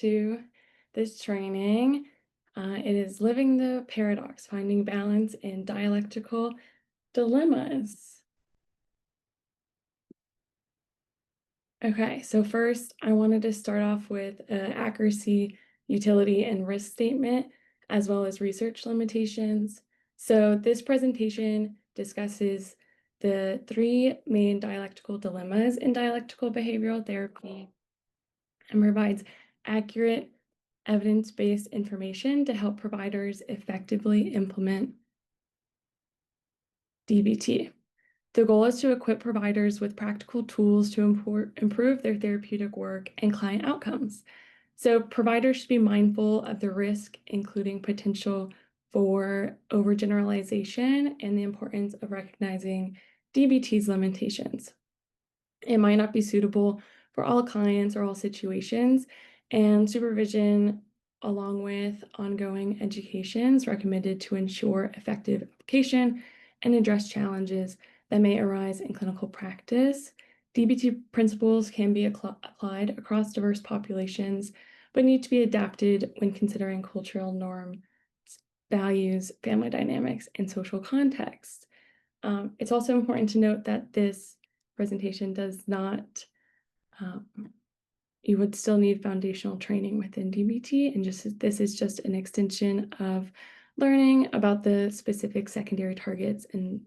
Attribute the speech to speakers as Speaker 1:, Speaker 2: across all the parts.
Speaker 1: to this training. It is Living the Paradox, Finding Balance in Dialectical Dilemmas. Okay, so first I wanted to start off with accuracy, utility, and risk statement, as well as research limitations. So this presentation discusses the three main dialectical dilemmas in dialectical behavioral therapy and provides accurate, evidence-based information to help providers effectively implement DBT. The goal is to equip providers with practical tools to improve their therapeutic work and client outcomes. So providers should be mindful of the risk, including potential for overgeneralization and the importance of recognizing DBT's limitations. It might not be suitable for all clients or all situations, and supervision along with ongoing education is recommended to ensure effective application and address challenges that may arise in clinical practice. DBT principles can be applied across diverse populations, but need to be adapted when considering cultural norms, values, family dynamics, and social context. It's also important to note that this presentation does not, you would still need foundational training within DBT, and this is just an extension of learning about the specific secondary targets and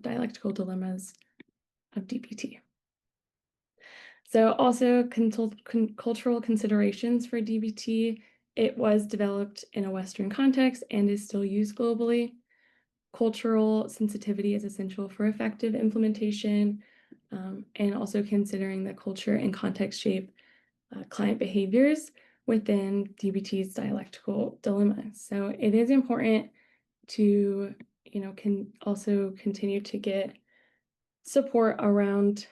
Speaker 1: dialectical dilemmas of DBT. So also cultural considerations for DBT. It was developed in a Western context and is still used globally. Cultural sensitivity is essential for effective implementation, and also considering that culture and context shape client behaviors within DBT's dialectical dilemmas. So it is important to, can also continue to get support around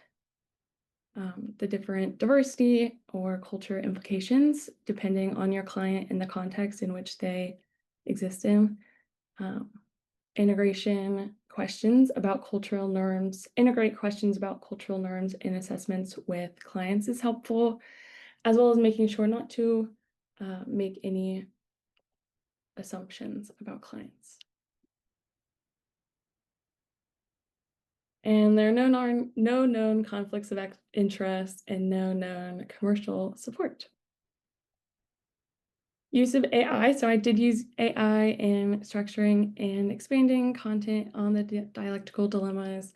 Speaker 1: the different diversity or culture implications, depending on your client and the context in which they exist in. Integrate questions about cultural norms in assessments with clients is helpful, as well as making sure not to make any assumptions about clients. And there are no known conflicts of interest and no known commercial support. Use of AI. So I did use AI in structuring and expanding content on the dialectical dilemmas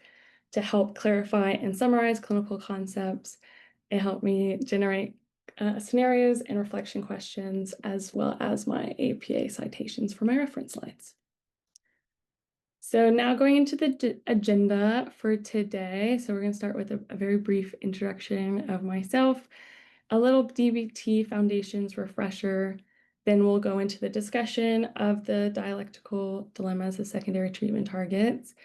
Speaker 1: to help clarify and summarize clinical concepts. It helped me generate scenarios and reflection questions, as well as my APA citations for my reference slides. So now going into the agenda for today. So we're going to start with a very brief introduction of myself, a little DBT foundations refresher. Then we'll go into the discussion of the dialectical dilemmas of secondary treatment targets.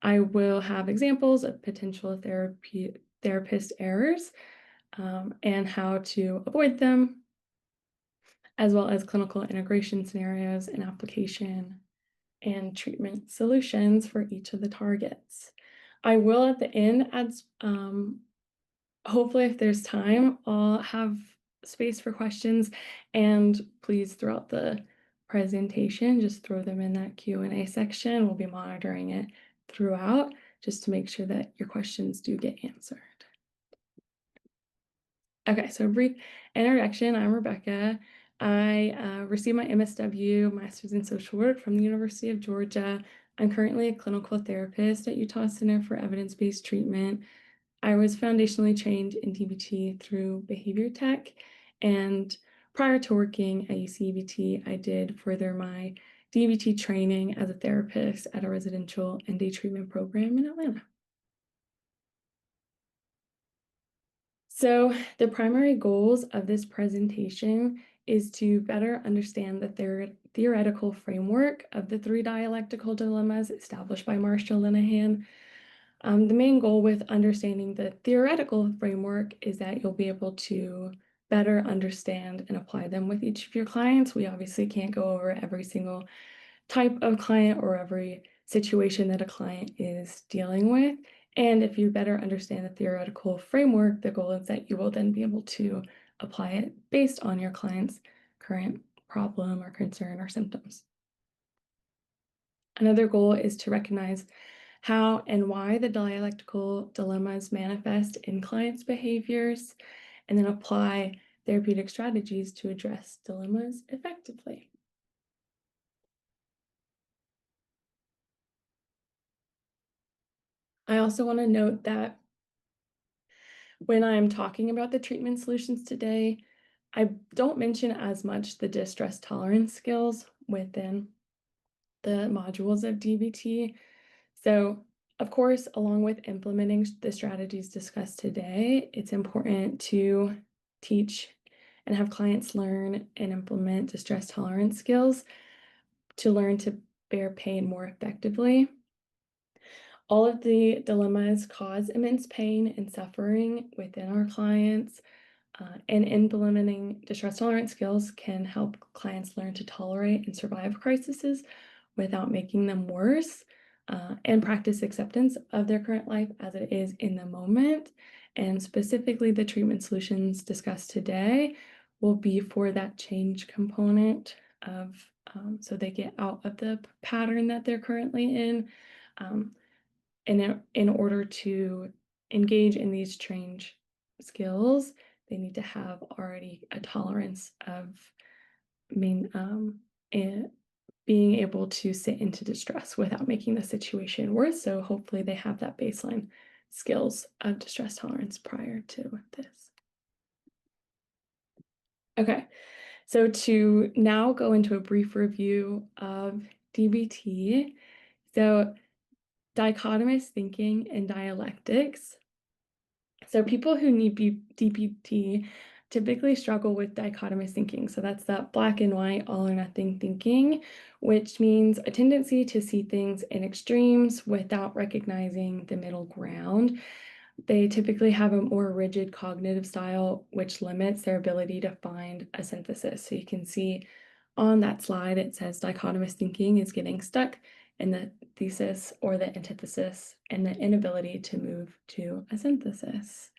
Speaker 1: I will have examples of potential therapist errors and how to avoid them, as well as clinical integration scenarios and application and treatment solutions for each of the targets. I will at the end add, hopefully if there's time, I'll have space for questions, and please throughout the presentation, just throw them in that Q&A section. We'll be monitoring it throughout just to make sure that your questions do get answered. Okay, so a brief introduction. I'm Rebecca. I received my MSW, Master's in Social Work from the University of Georgia. I'm currently a clinical therapist at Utah Center for Evidence-Based Treatment. I was foundationally trained in DBT through behavior tech, and prior to working at UCEBT, I did further my DBT training as a therapist at a residential and day treatment program in Atlanta. So the primary goals of this presentation is to better understand the theoretical framework of the three dialectical dilemmas established by Marsha Linehan. The main goal with understanding the theoretical framework is that you'll be able to better understand and apply them with each of your clients. We obviously can't go over every single type of client or every situation that a client is dealing with. And if you better understand the theoretical framework, the goal is that you will then be able to apply it based on your client's current problem or concern or symptoms. Another goal is to recognize how and why the dialectical dilemmas manifest in clients' behaviors, and then apply therapeutic strategies to address dilemmas effectively. I also want to note that when I'm talking about the treatment solutions today, I don't mention as much the distress tolerance skills within the modules of DBT. So, of course, along with implementing the strategies discussed today, it's important to teach and have clients learn and implement distress tolerance skills to learn to bear pain more effectively. All of the dilemmas cause immense pain and suffering within our clients, and implementing distress tolerance skills can help clients learn to tolerate and survive crises without making them worse, and practice acceptance of their current life as it is in the moment. And specifically, the treatment solutions discussed today will be for that change component of, so they get out of the pattern that they're currently in. And in order to engage in these change skills, they need to have already a tolerance of being able to sit into distress without making the situation worse. So hopefully they have that baseline skills of distress tolerance prior to this. Okay, so to now go into a brief review of DBT. So dichotomous thinking and dialectics. So people who need DBT typically struggle with dichotomous thinking. So that's that black and white, all or nothing thinking, which means a tendency to see things in extremes without recognizing the middle ground. They typically have a more rigid cognitive style, which limits their ability to find a synthesis. So you can see on that slide, it says dichotomous thinking is getting stuck in the thesis or the antithesis and the inability to move to a synthesis.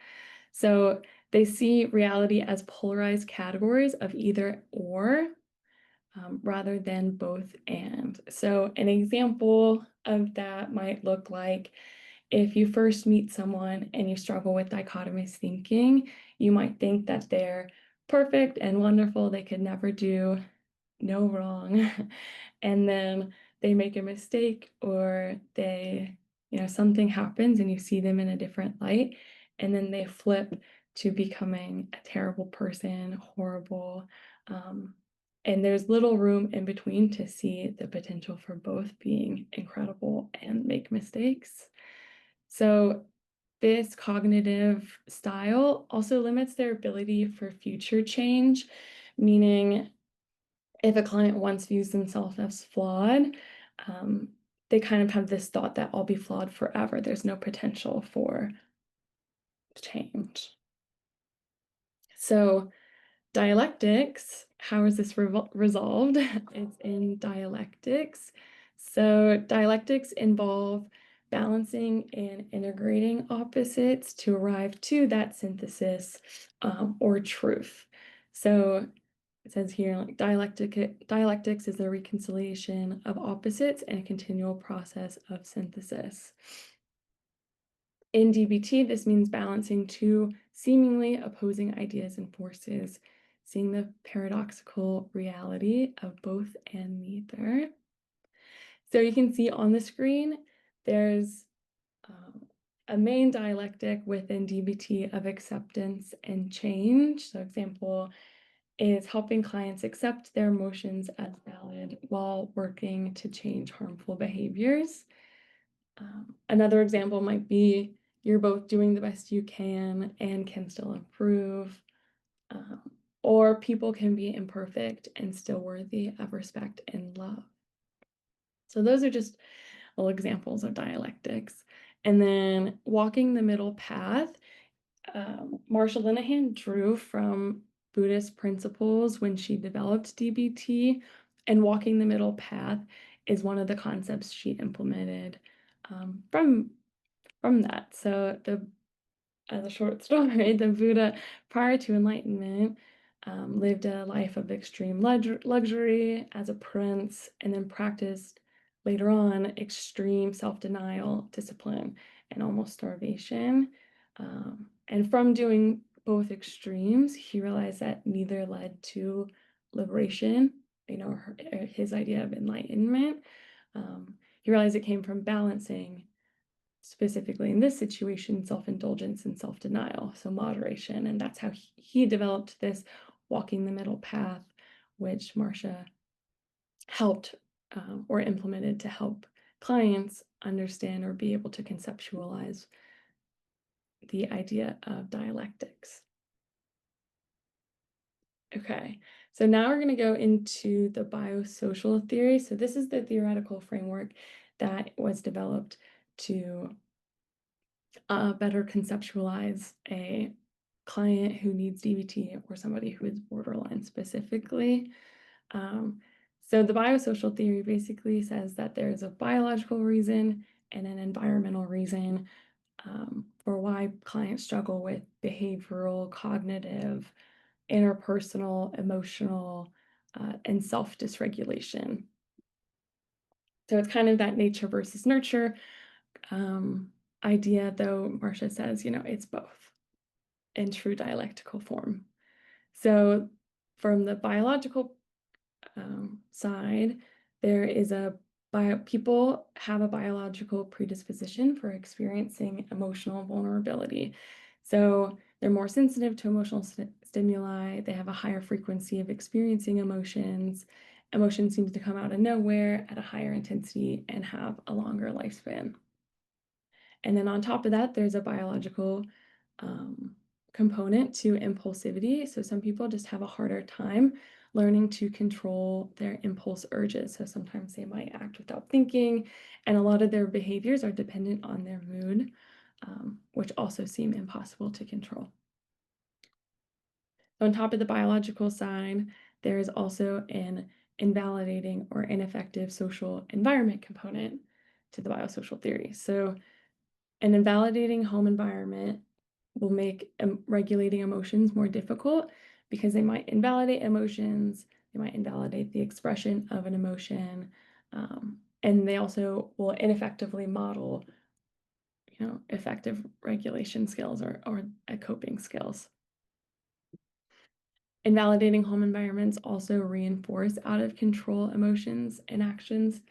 Speaker 1: So they see reality as polarized categories of either or, rather than both and. So an example of that might look like if you first meet someone and you struggle with dichotomous thinking, you might think that they're perfect and wonderful, they could never do no wrong. And then they make a mistake or something happens and you see them in a different light, and then they flip to becoming a terrible person, horrible. And there's little room in between to see the potential for both being incredible and make mistakes. So this cognitive style also limits their ability for future change, meaning if a client once views themselves as flawed, they kind of have this thought that I'll be flawed forever. There's no potential for change. So dialectics, how is this resolved? It's in dialectics. So dialectics involve balancing and integrating opposites to arrive to that synthesis, or truth. So it says here, like dialectics is the reconciliation of opposites and a continual process of synthesis. In DBT, this means balancing two seemingly opposing ideas and forces, seeing the paradoxical reality of both and neither. So you can see on the screen, there's a main dialectic within DBT of acceptance and change. So example is helping clients accept their emotions as valid while working to change harmful behaviors. Another example might be you're both doing the best you can and can still improve. Or people can be imperfect and still worthy of respect and love. So those are just little examples of dialectics. And then walking the middle path, Marsha Linehan drew from Buddhist principles when she developed DBT, and walking the middle path is one of the concepts she implemented from that. So as a short story, the Buddha, prior to enlightenment, lived a life of extreme luxury as a prince, and then practiced later on extreme self-denial, discipline, and almost starvation. And from doing both extremes, he realized that neither led to liberation, his idea of enlightenment. He realized it came from balancing, specifically in this situation, self-indulgence and self-denial, so moderation. And that's how he developed this walking the middle path, which Marsha helped or implemented to help clients understand or be able to conceptualize the idea of dialectics. Okay, so now we're going to go into the biosocial theory. So this is the theoretical framework that was developed to better conceptualize a client who needs DBT or somebody who is borderline specifically. So the biosocial theory basically says that there is a biological reason and an environmental reason for why clients struggle with behavioral, cognitive, interpersonal, emotional, and self-dysregulation. So it's kind of that nature versus nurture idea, though Marsha says, it's both in true dialectical form. So from the biological side, there is people have a biological predisposition for experiencing emotional vulnerability. So they're more sensitive to emotional stimuli. They have a higher frequency of experiencing emotions. Emotions seem to come out of nowhere at a higher intensity and have a longer lifespan. And then on top of that, there's a biological component to impulsivity. So some people just have a harder time learning to control their impulse urges. So sometimes they might act without thinking, and a lot of their behaviors are dependent on their mood, which also seem impossible to control. On top of the biological side, there is also an invalidating or ineffective social environment component to the biosocial theory. So an invalidating home environment will make regulating emotions more difficult because they might invalidate emotions, they might invalidate the expression of an emotion, and they also will ineffectively model, effective regulation skills or coping skills. Invalidating home environments also reinforce out of control emotions and actions,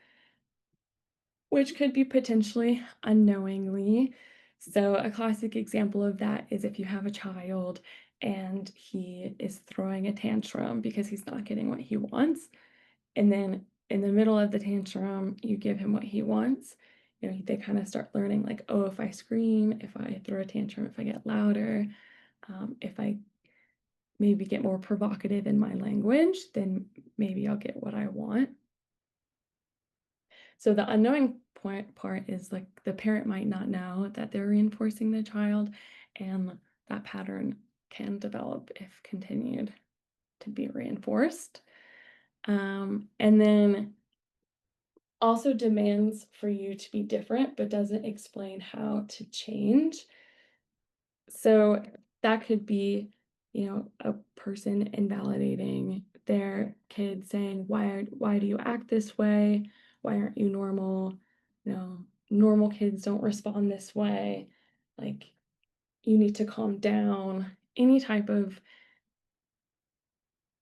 Speaker 1: which could be potentially unknowingly. So a classic example of that is if you have a child and he is throwing a tantrum because he's not getting what he wants, and then in the middle of the tantrum, you give him what he wants. They kind of start learning like, oh, if I scream, if I throw a tantrum, if I get louder, if I maybe get more provocative in my language, then maybe I'll get what I want. So the unknowing part is like the parent might not know that they're reinforcing the child, and that pattern can develop if continued to be reinforced. And then also demands for you to be different, but doesn't explain how to change. So that could be, a person invalidating their kid, saying, why do you act this way? Why aren't you normal? Normal kids don't respond this way. Like, you need to calm down. Any type of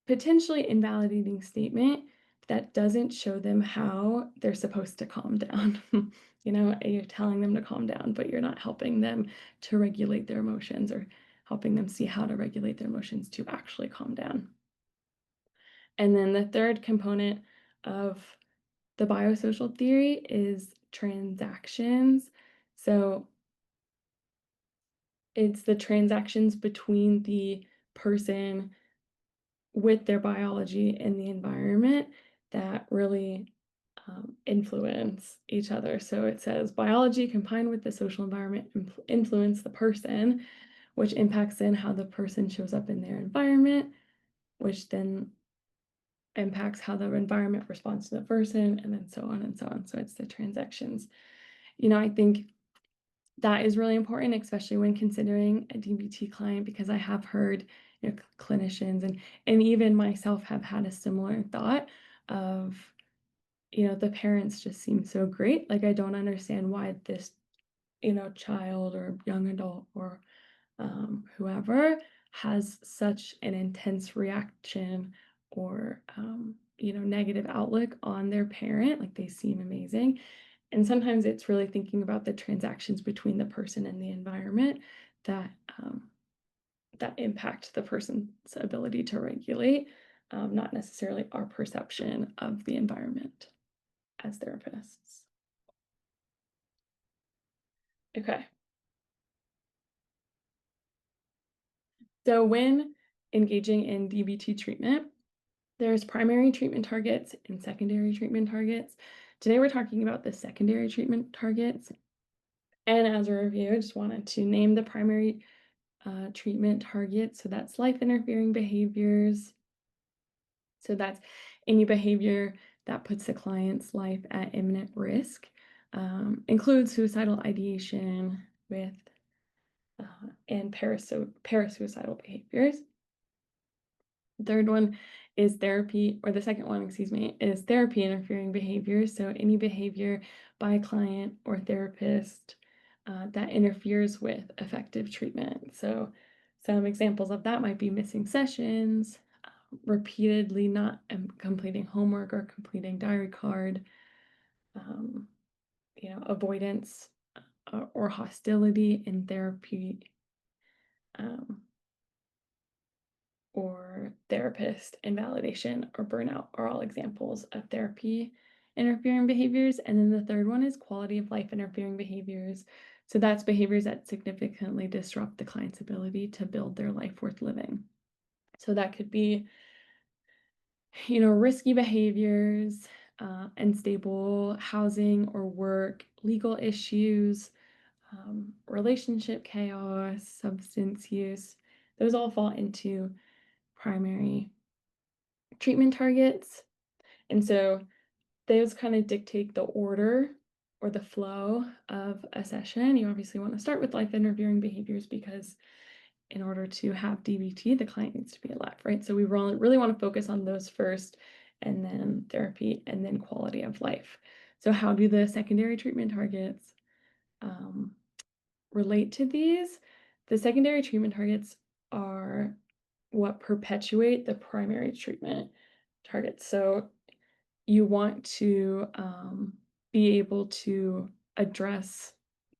Speaker 1: potentially invalidating statement that doesn't show them how they're supposed to calm down. You're telling them to calm down, but you're not helping them to regulate their emotions or helping them see how to regulate their emotions to actually calm down. And then the third component of the biosocial theory is transactions. So it's the transactions between the person with their biology and the environment that really influence each other. So it says biology combined with the social environment influence the person, which impacts then how the person shows up in their environment, which then impacts how the environment responds to the person, and then so on and so on. So it's the transactions. I think that is really important, especially when considering a DBT client, because I have heard, clinicians and even myself have had a similar thought of, the parents just seem so great. Like, I don't understand why this, child or young adult or whoever has such an intense reaction or negative outlook on their parent. Like, they seem amazing. And sometimes it's really thinking about the transactions between the person and the environment that that impact the person's ability to regulate, not necessarily our perception of the environment as therapists. Okay. So when engaging in DBT treatment, there's primary treatment targets and secondary treatment targets. Today we're talking about the secondary treatment targets. And as a review, I just wanted to name the primary treatment targets. So that's life interfering behaviors. So that's any behavior that puts the client's life at imminent risk, includes suicidal ideation with and parasuicidal behaviors. Third one is therapy, or the second one, excuse me, is therapy interfering behaviors. So any behavior by a client or therapist that interferes with effective treatment. So some examples of that might be missing sessions, repeatedly not completing homework or completing diary card, um, avoidance or hostility in therapy, um, or therapist invalidation or burnout are all examples of therapy interfering behaviors. And then the third one is quality of life interfering behaviors. So that's behaviors that significantly disrupt the client's ability to build their life worth living. So that could be, risky behaviors, unstable housing or work, legal issues, relationship chaos, substance use. Those all fall into primary treatment targets. And so those kind of dictate the order or the flow of a session. You obviously want to start with life interfering behaviors because in order to have DBT, the client needs to be alive, right? So we really want to focus on those first, and then therapy, and then quality of life. So how do the secondary treatment targets relate to these? The secondary treatment targets are what perpetuate the primary treatment targets. So you want to be able to address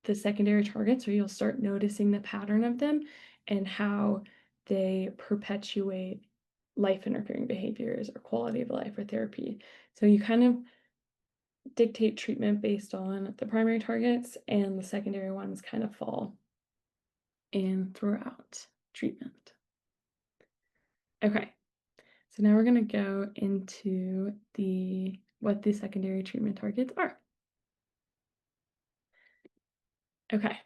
Speaker 1: the secondary targets, or you'll start noticing the pattern of them and how they perpetuate life interfering behaviors or quality of life or therapy. So you kind of dictate treatment based on the primary targets, and the secondary ones kind of fall in throughout treatment. Okay, so now we're going to go into what the secondary treatment targets are. Okay,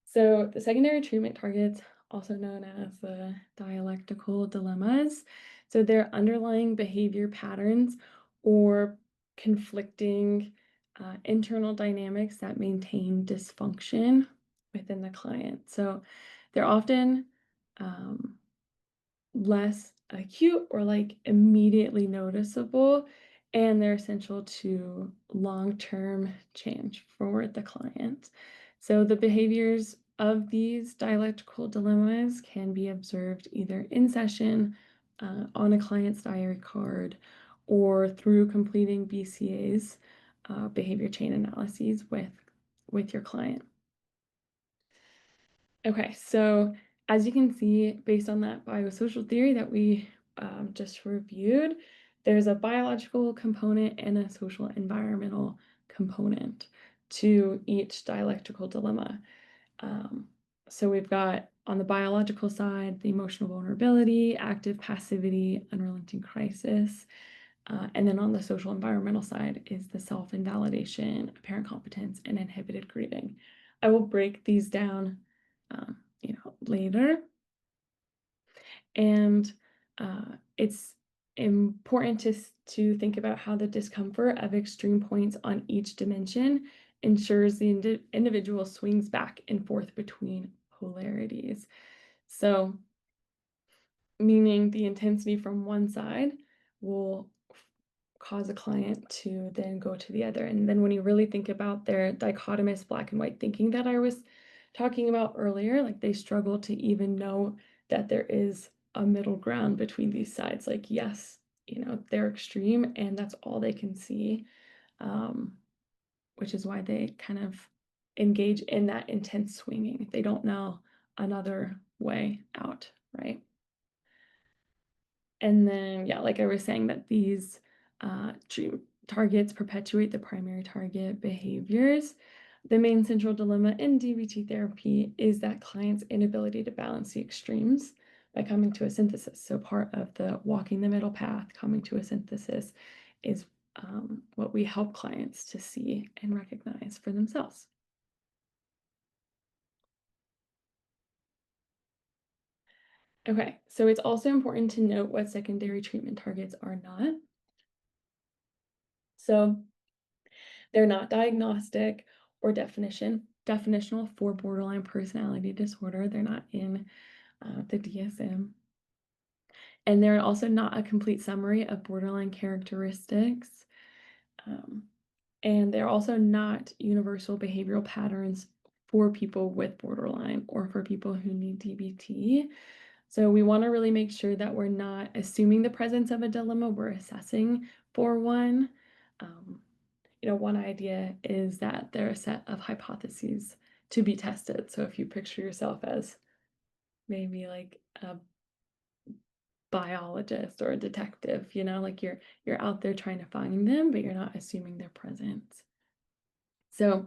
Speaker 1: so the secondary treatment targets, also known as the dialectical dilemmas, so they're underlying behavior patterns or conflicting internal dynamics that maintain dysfunction within the client. So they're often less acute or like immediately noticeable, and they're essential to long-term change for the client. So the behaviors of these dialectical dilemmas can be observed either in session, on a client's diary card, or through completing BCA's, behavior chain analyses with your client. Okay, so as you can see, based on that biosocial theory that we just reviewed, there's a biological component and a social environmental component to each dialectical dilemma. So we've got on the biological side, the emotional vulnerability, active passivity, unrelenting crisis. And then on the social environmental side is the self-invalidation, apparent competence, and inhibited grieving. I will break these down later. And it's important to think about how the discomfort of extreme points on each dimension ensures the individual swings back and forth between polarities. So, meaning the intensity from one side will cause a client to then go to the other. And then when you really think about their dichotomous black and white thinking that I was talking about earlier, like they struggle to even know that there is a middle ground between these sides. Like, yes, they're extreme and that's all they can see, which is why they kind of engage in that intense swinging. They don't know another way out, right? And then, yeah, like I was saying, that these targets perpetuate the primary target behaviors. The main central dilemma in DBT therapy is that clients' inability to balance the extremes by coming to a synthesis. So part of the walking the middle path, coming to a synthesis, is what we help clients to see and recognize for themselves. Okay, so it's also important to note what secondary treatment targets are not. So they're not diagnostic or definitional for borderline personality disorder. They're not in the DSM. And they're also not a complete summary of borderline characteristics. And they're also not universal behavioral patterns for people with borderline or for people who need DBT. So we want to really make sure that we're not assuming the presence of a dilemma, we're assessing for one. One idea is that there are a set of hypotheses to be tested. So if you picture yourself as maybe like a biologist or a detective, like you're out there trying to find them, but you're not assuming their presence. So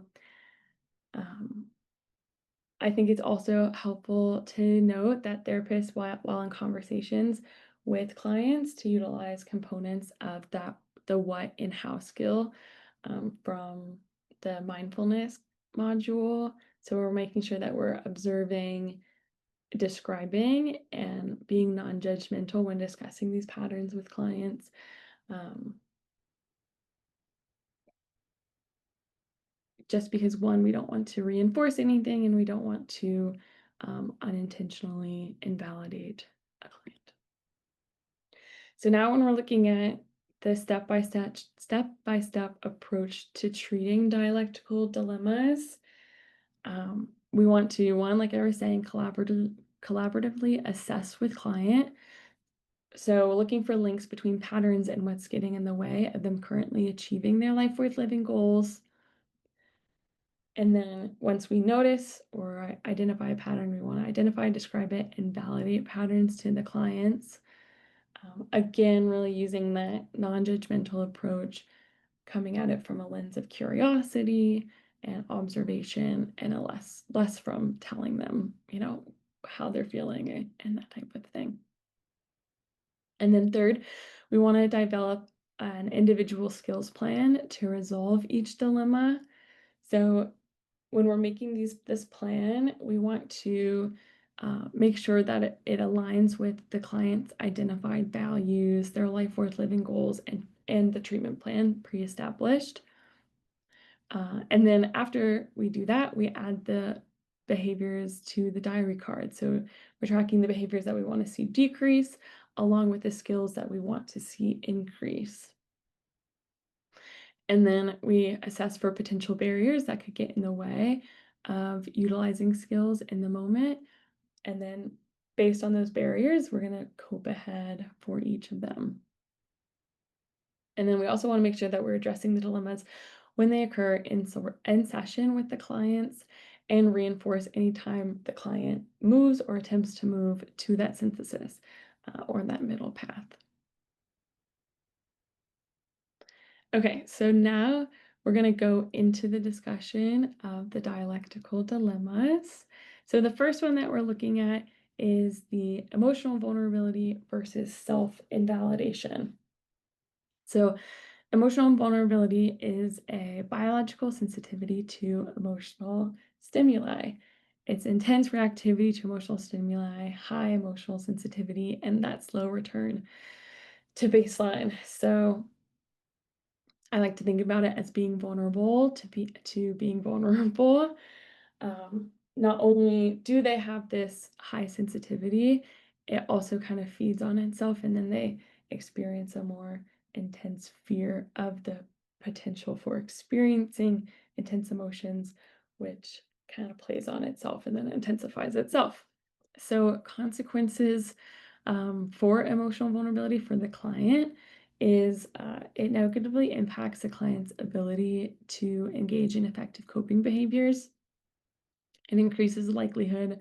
Speaker 1: I think it's also helpful to note that therapists, while in conversations with clients, to utilize components of the what and how skill from the mindfulness module. So we're making sure that we're observing, describing, and being non-judgmental when discussing these patterns with clients. Just because, one, we don't want to reinforce anything and we don't want to unintentionally invalidate a client. So now when we're looking at the step-by-step approach to treating dialectical dilemmas, we want to, one, like I was saying, collaboratively assess with client. So looking for links between patterns and what's getting in the way of them currently achieving their life worth living goals. And then once we notice or identify a pattern, we want to identify, describe it, and validate patterns to the clients. Again, really using that non-judgmental approach, coming at it from a lens of curiosity and observation, and a less from telling them, how they're feeling and that type of thing. And then third, we want to develop an individual skills plan to resolve each dilemma. So when we're making this plan, we want to make sure that it aligns with the client's identified values, their life worth living goals, and the treatment plan pre-established. And then after we do that, we add the behaviors to the diary card. So we're tracking the behaviors that we want to see decrease, along with the skills that we want to see increase. And then we assess for potential barriers that could get in the way of utilizing skills in the moment. And then based on those barriers, we're going to cope ahead for each of them. And then we also want to make sure that we're addressing the dilemmas when they occur in session with the clients, and reinforce anytime the client moves or attempts to move to that synthesis or that middle path. Okay, so now we're going to go into the discussion of the dialectical dilemmas. So the first one that we're looking at is the emotional vulnerability versus self-invalidation. So emotional vulnerability is a biological sensitivity to emotional stimuli. It's intense reactivity to emotional stimuli, high emotional sensitivity, and that slow return to baseline. So I like to think about it as being vulnerable to being vulnerable. Not only do they have this high sensitivity, it also kind of feeds on itself, and then they experience a more intense fear of the potential for experiencing intense emotions, which kind of plays on itself and then intensifies itself. So, consequences for emotional vulnerability for the client is it negatively impacts the client's ability to engage in effective coping behaviors. It increases the likelihood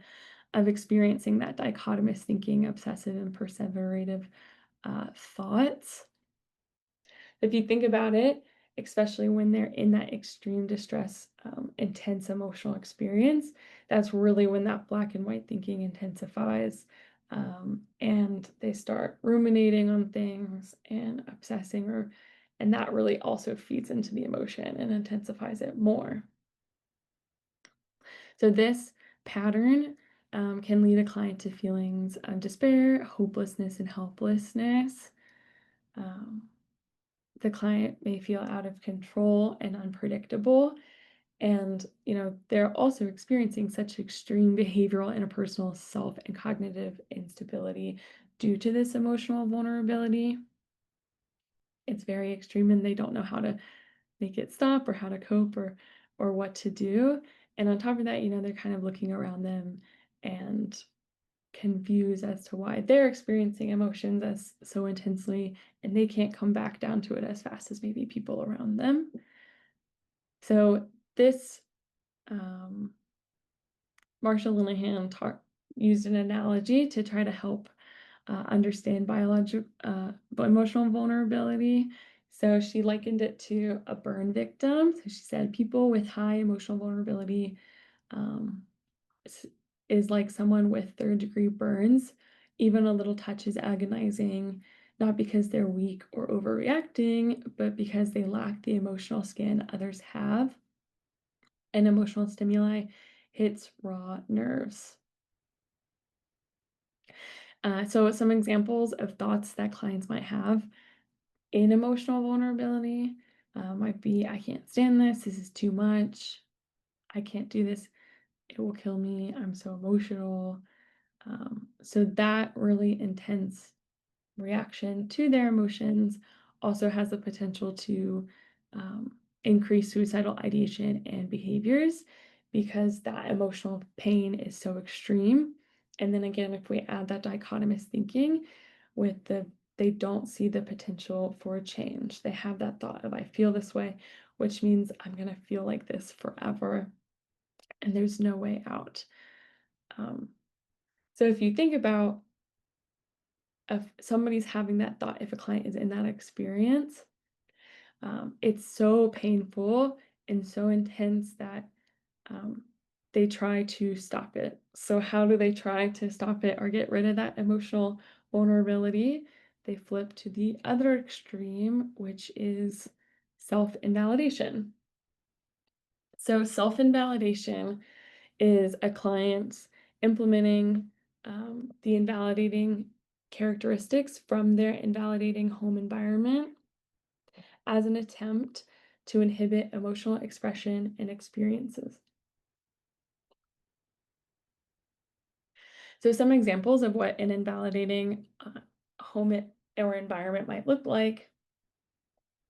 Speaker 1: of experiencing that dichotomous thinking, obsessive and perseverative thoughts. If you think about it, especially when they're in that extreme distress, intense emotional experience, that's really when that black and white thinking intensifies. And they start ruminating on things and obsessing, and that really also feeds into the emotion and intensifies it more. So this pattern can lead a client to feelings of despair, hopelessness, and helplessness. Um, the client may feel out of control and unpredictable. And, they're also experiencing such extreme behavioral, interpersonal, self, and cognitive instability due to this emotional vulnerability. It's very extreme and they don't know how to make it stop or how to cope or what to do. And on top of that, they're kind of looking around them and confused as to why they're experiencing emotions as so intensely and they can't come back down to it as fast as maybe people around them. So this um, Marsha Linehan used an analogy to try to help understand biological emotional vulnerability. So she likened it to a burn victim. So she said people with high emotional vulnerability um, is like someone with third-degree burns. Even a little touch is agonizing, not because they're weak or overreacting, but because they lack the emotional skin others have. And emotional stimuli hits raw nerves. So some examples of thoughts that clients might have in emotional vulnerability might be, I can't stand this. This is too much. I can't do this. It will kill me. I'm so emotional. So that really intense reaction to their emotions also has the potential to increase suicidal ideation and behaviors because that emotional pain is so extreme. And then again, if we add that dichotomous thinking with they don't see the potential for change. They have that thought of, I feel this way, which means I'm going to feel like this forever, and there's no way out. Um, so if you think about if somebody's having that thought, if a client is in that experience, it's so painful and so intense that um, they try to stop it. So, how do they try to stop it or get rid of that emotional vulnerability? They flip to the other extreme, which is self invalidation. So, self invalidation is a client implementing the invalidating characteristics from their invalidating home environment as an attempt to inhibit emotional expression and experiences. So, some examples of what an invalidating or environment might look like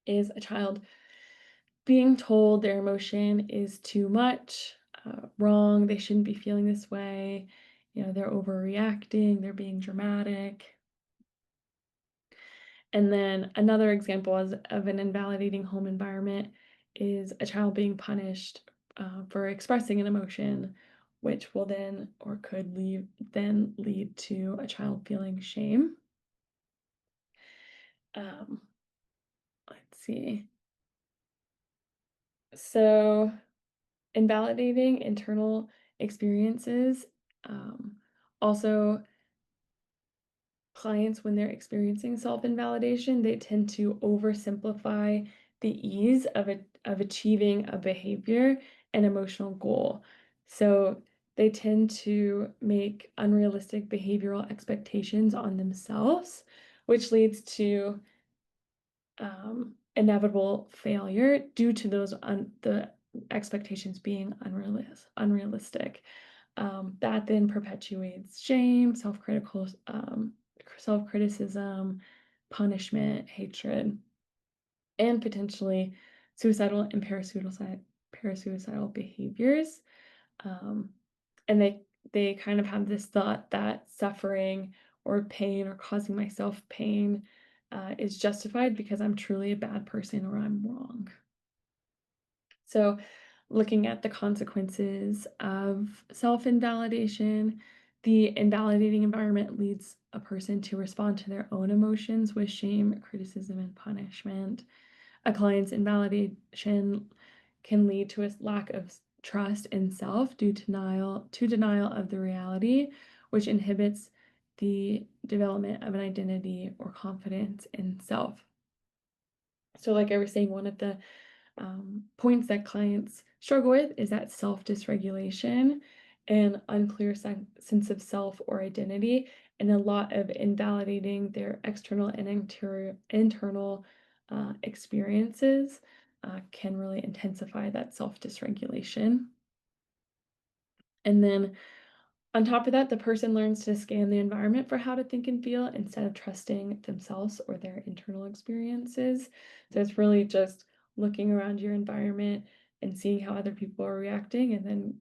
Speaker 1: is a child being told their emotion is too much, wrong, they shouldn't be feeling this way, they're overreacting, they're being dramatic. And then another example of an invalidating home environment is a child being punished for expressing an emotion, which will then or could lead to a child feeling shame. Um, let's see. So, invalidating internal experiences also clients, when they're experiencing self-invalidation, they tend to oversimplify the ease of achieving a behavior and emotional goal. So they tend to make unrealistic behavioral expectations on themselves, which leads to inevitable failure due to the expectations being unrealistic. That then perpetuates shame, self-criticism, punishment, hatred, and potentially suicidal and parasuicidal behaviors. Um, and they kind of have this thought that suffering or pain or causing myself pain is justified because I'm truly a bad person or I'm wrong. So, looking at the consequences of self-invalidation, the invalidating environment leads a person to respond to their own emotions with shame, criticism, and punishment. A client's invalidation can lead to a lack of trust in self due to denial of the reality, which inhibits the development of an identity or confidence in self. So, like I was saying, one of the points that clients struggle with is that self-dysregulation and unclear sense of self or identity, and a lot of invalidating their external and internal experiences can really intensify that self-dysregulation. And then on top of that, the person learns to scan the environment for how to think and feel instead of trusting themselves or their internal experiences. So it's really just looking around your environment and seeing how other people are reacting and then,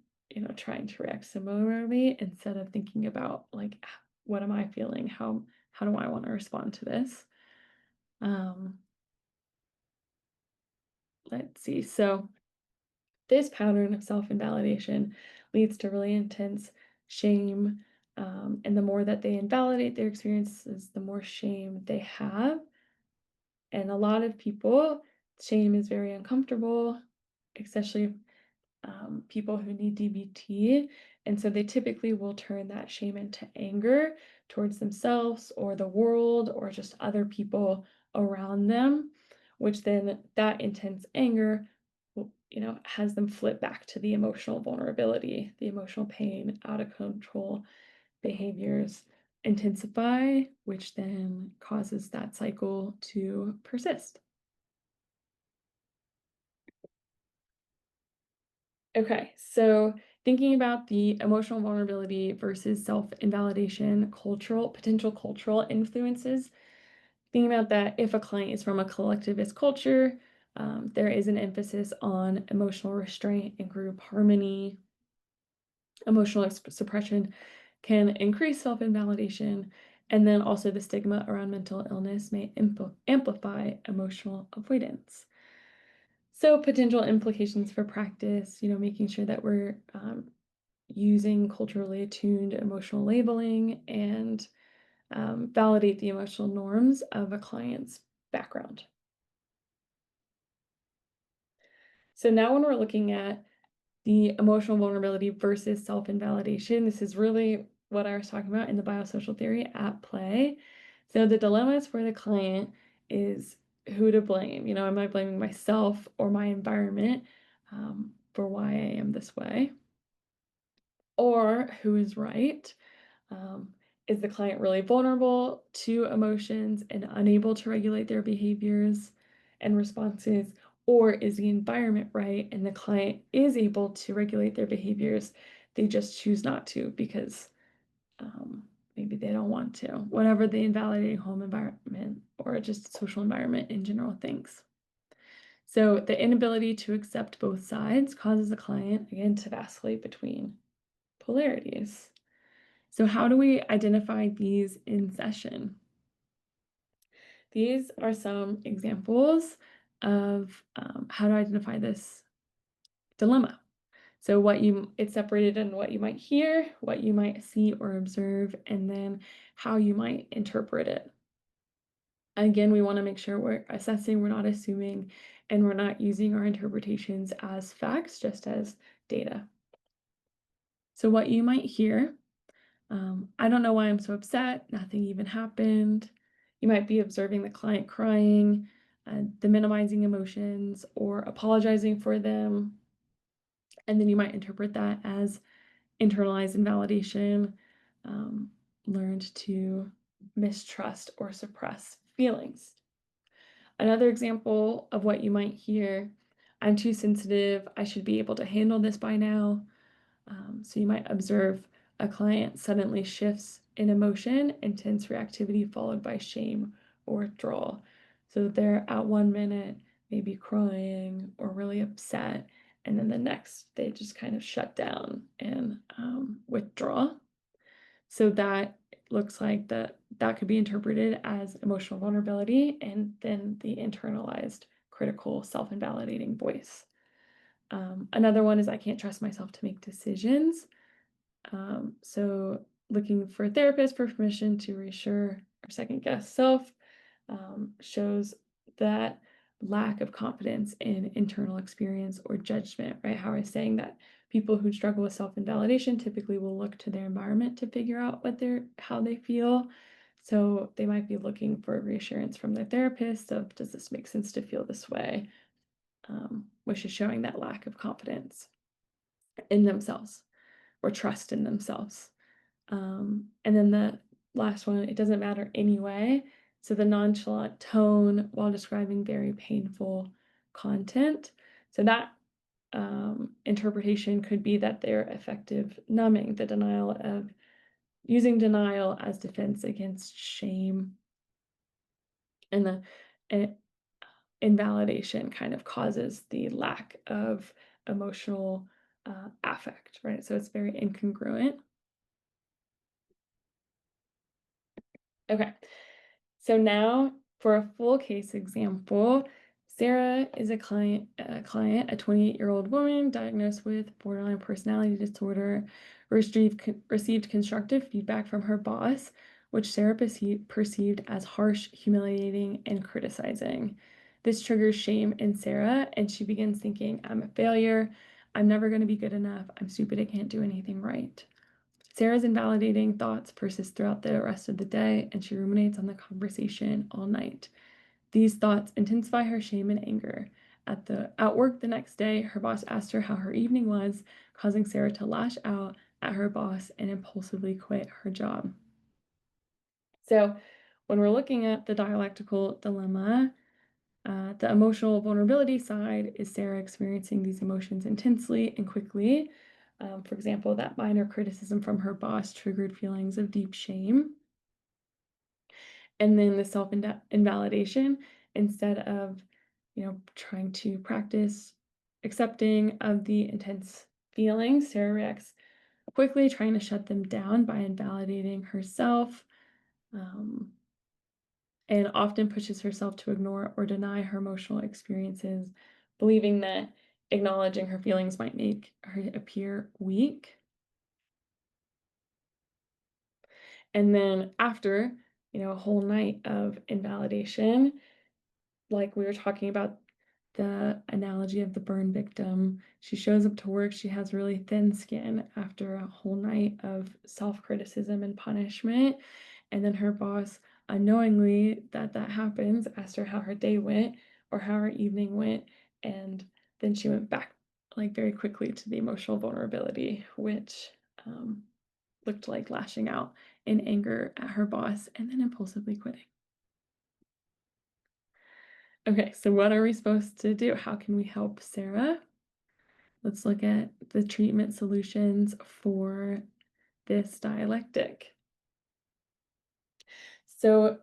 Speaker 1: trying to react similarly instead of thinking about like, what am I feeling? How do I want to respond to this? Um, let's see. So this pattern of self-invalidation leads to really intense shame, and the more that they invalidate their experiences, the more shame they have. And a lot of people, shame is very uncomfortable, especially people who need DBT. And so they typically will turn that shame into anger towards themselves or the world or just other people around them, which then that intense anger, has them flip back to the emotional vulnerability, the emotional pain, out of control behaviors intensify, which then causes that cycle to persist. Okay, so thinking about the emotional vulnerability versus self-invalidation, potential cultural influences, thinking about that if a client is from a collectivist culture, there is an emphasis on emotional restraint and group harmony. Emotional suppression can increase self-invalidation, and then also the stigma around mental illness may amplify emotional avoidance. So potential implications for practice, making sure that we're using culturally attuned emotional labeling and validate the emotional norms of a client's background. So now when we're looking at the emotional vulnerability versus self-invalidation, this is really what I was talking about in the biosocial theory at play. So the dilemmas for the client is who to blame. Am I blaming myself or my environment for why I am this way? Or who is right? Um, is the client really vulnerable to emotions and unable to regulate their behaviors and responses? Or is the environment right and the client is able to regulate their behaviors? They just choose not to because maybe they don't want to, whatever the invalidating home environment or just social environment in general thinks. So the inability to accept both sides causes the client, again, to vacillate between polarities. So how do we identify these in session? These are some examples of how to identify this dilemma. So it's separated in what you might hear, what you might see or observe, and then how you might interpret it. Again, we want to make sure we're assessing, we're not assuming, and we're not using our interpretations as facts, just as data. So what you might hear, I don't know why I'm so upset. Nothing even happened. You might be observing the client crying, the minimizing emotions, or apologizing for them. And then you might interpret that as internalized invalidation, learned to mistrust or suppress feelings. Another example of what you might hear, I'm too sensitive, I should be able to handle this by now. So you might observe a client suddenly shifts in emotion, intense reactivity followed by shame or withdrawal. So they're at 1 minute, maybe crying or really upset, and then the next they just kind of shut down and withdraw. So that looks like that could be interpreted as emotional vulnerability and then the internalized critical self-invalidating voice. Another one is I can't trust myself to make decisions. So looking for a therapist for permission to reassure or second guess self shows that lack of confidence in internal experience or judgment, right? How I was saying that people who struggle with self-invalidation typically will look to their environment to figure out how they feel. So they might be looking for reassurance from their therapist of, does this make sense to feel this way? Which is showing that lack of confidence in themselves or trust in themselves. And then the last one, it doesn't matter anyway. So the nonchalant tone while describing very painful content. So that interpretation could be that they're effective numbing, the denial of using denial as defense against shame, and the uh, invalidation kind of causes the lack of emotional affect, right? So it's very incongruent. Okay, so now for a full case example, Sarah is a 28-year-old woman diagnosed with borderline personality disorder, received constructive feedback from her boss, which Sarah perceived as harsh, humiliating, and criticizing. This triggers shame in Sarah, and she begins thinking, I'm a failure, I'm never going to be good enough, I'm stupid, I can't do anything right. Sarah's invalidating thoughts persist throughout the rest of the day, and she ruminates on the conversation all night. These thoughts intensify her shame and anger. At work the next day, her boss asked her how her evening was, causing Sarah to lash out at her boss and impulsively quit her job. So, when we're looking at the dialectical dilemma, the emotional vulnerability side is Sarah experiencing these emotions intensely and quickly. For example, that minor criticism from her boss triggered feelings of deep shame. And then the self-invalidation, instead of, trying to practice accepting of the intense feelings, Sarah reacts quickly, trying to shut them down by invalidating herself. Um, and often pushes herself to ignore or deny her emotional experiences, believing that acknowledging her feelings might make her appear weak. And then after, a whole night of invalidation, like we were talking about the analogy of the burn victim, she shows up to work, she has really thin skin after a whole night of self-criticism and punishment, and then her boss, unknowingly that happens, asked her how her day went or how her evening went, and then she went back, like, very quickly to the emotional vulnerability, which, looked like lashing out in anger at her boss and then impulsively quitting. Okay, so what are we supposed to do? How can we help Sarah? Let's look at the treatment solutions for this dialectic. So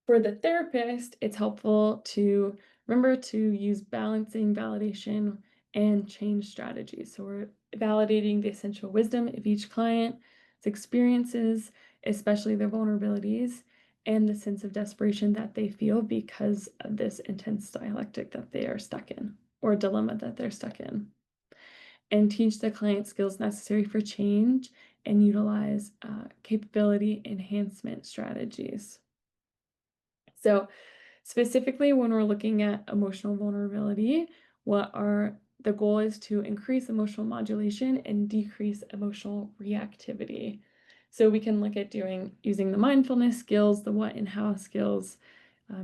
Speaker 1: for the therapist, it's helpful to remember to use balancing validation and change strategies. So we're validating the essential wisdom of each client's experiences, especially their vulnerabilities, and the sense of desperation that they feel because of this intense dialectic that they are stuck in, or dilemma that they're stuck in. And teach the client skills necessary for change and utilize capability enhancement strategies. So specifically, when we're looking at emotional vulnerability, the goal is to increase emotional modulation and decrease emotional reactivity. So we can look at using the mindfulness skills, the what and how skills,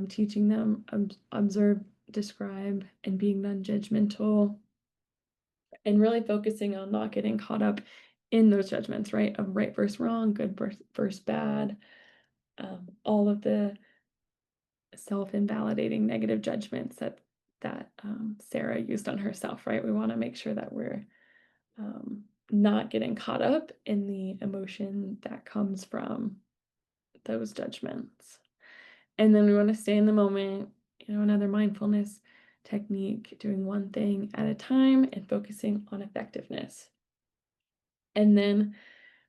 Speaker 1: teaching them observe, describe, and being non-judgmental, and really focusing on not getting caught up in those judgments, right? Of right versus wrong, good versus bad, all of the self-invalidating negative judgments that Sarah used on herself, right? We want to make sure that we're not getting caught up in the emotion that comes from those judgments. And then we want to stay in the moment, another mindfulness technique, doing one thing at a time and focusing on effectiveness. And then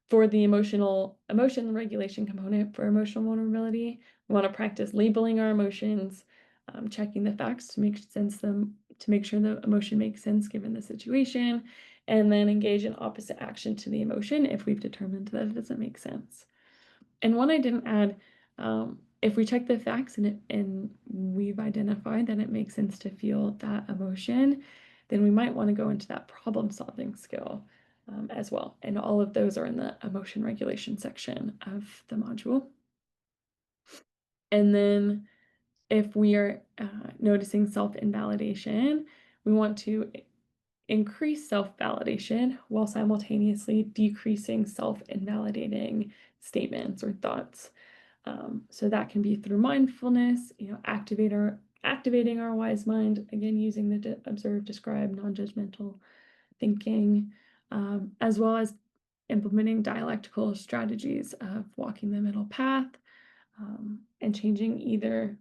Speaker 1: for the emotion regulation component for emotional vulnerability, we want to practice labeling our emotions, checking the facts to make sure the emotion makes sense given the situation, and then engage in opposite action to the emotion if we've determined that it doesn't make sense. And one I didn't add, if we check the facts and we've identified that it makes sense to feel that emotion, then we might want to go into that problem-solving skill as well. And all of those are in the emotion regulation section of the module. And then if we are noticing self-invalidation, we want to increase self-validation while simultaneously decreasing self-invalidating statements or thoughts. So that can be through mindfulness, activating our wise mind, again, using the observe, describe, non-judgmental thinking, as well as implementing dialectical strategies of walking the middle path, and changing either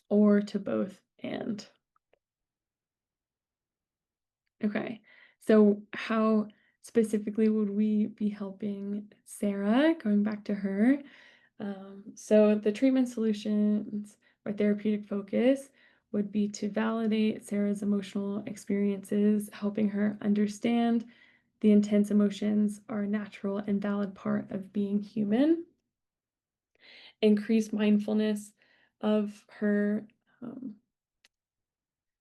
Speaker 1: or to both and. Okay, so how specifically would we be helping Sarah, going back to her? So the treatment solutions or therapeutic focus would be to validate Sarah's emotional experiences, helping her understand the intense emotions are a natural and valid part of being human. Increase mindfulness of her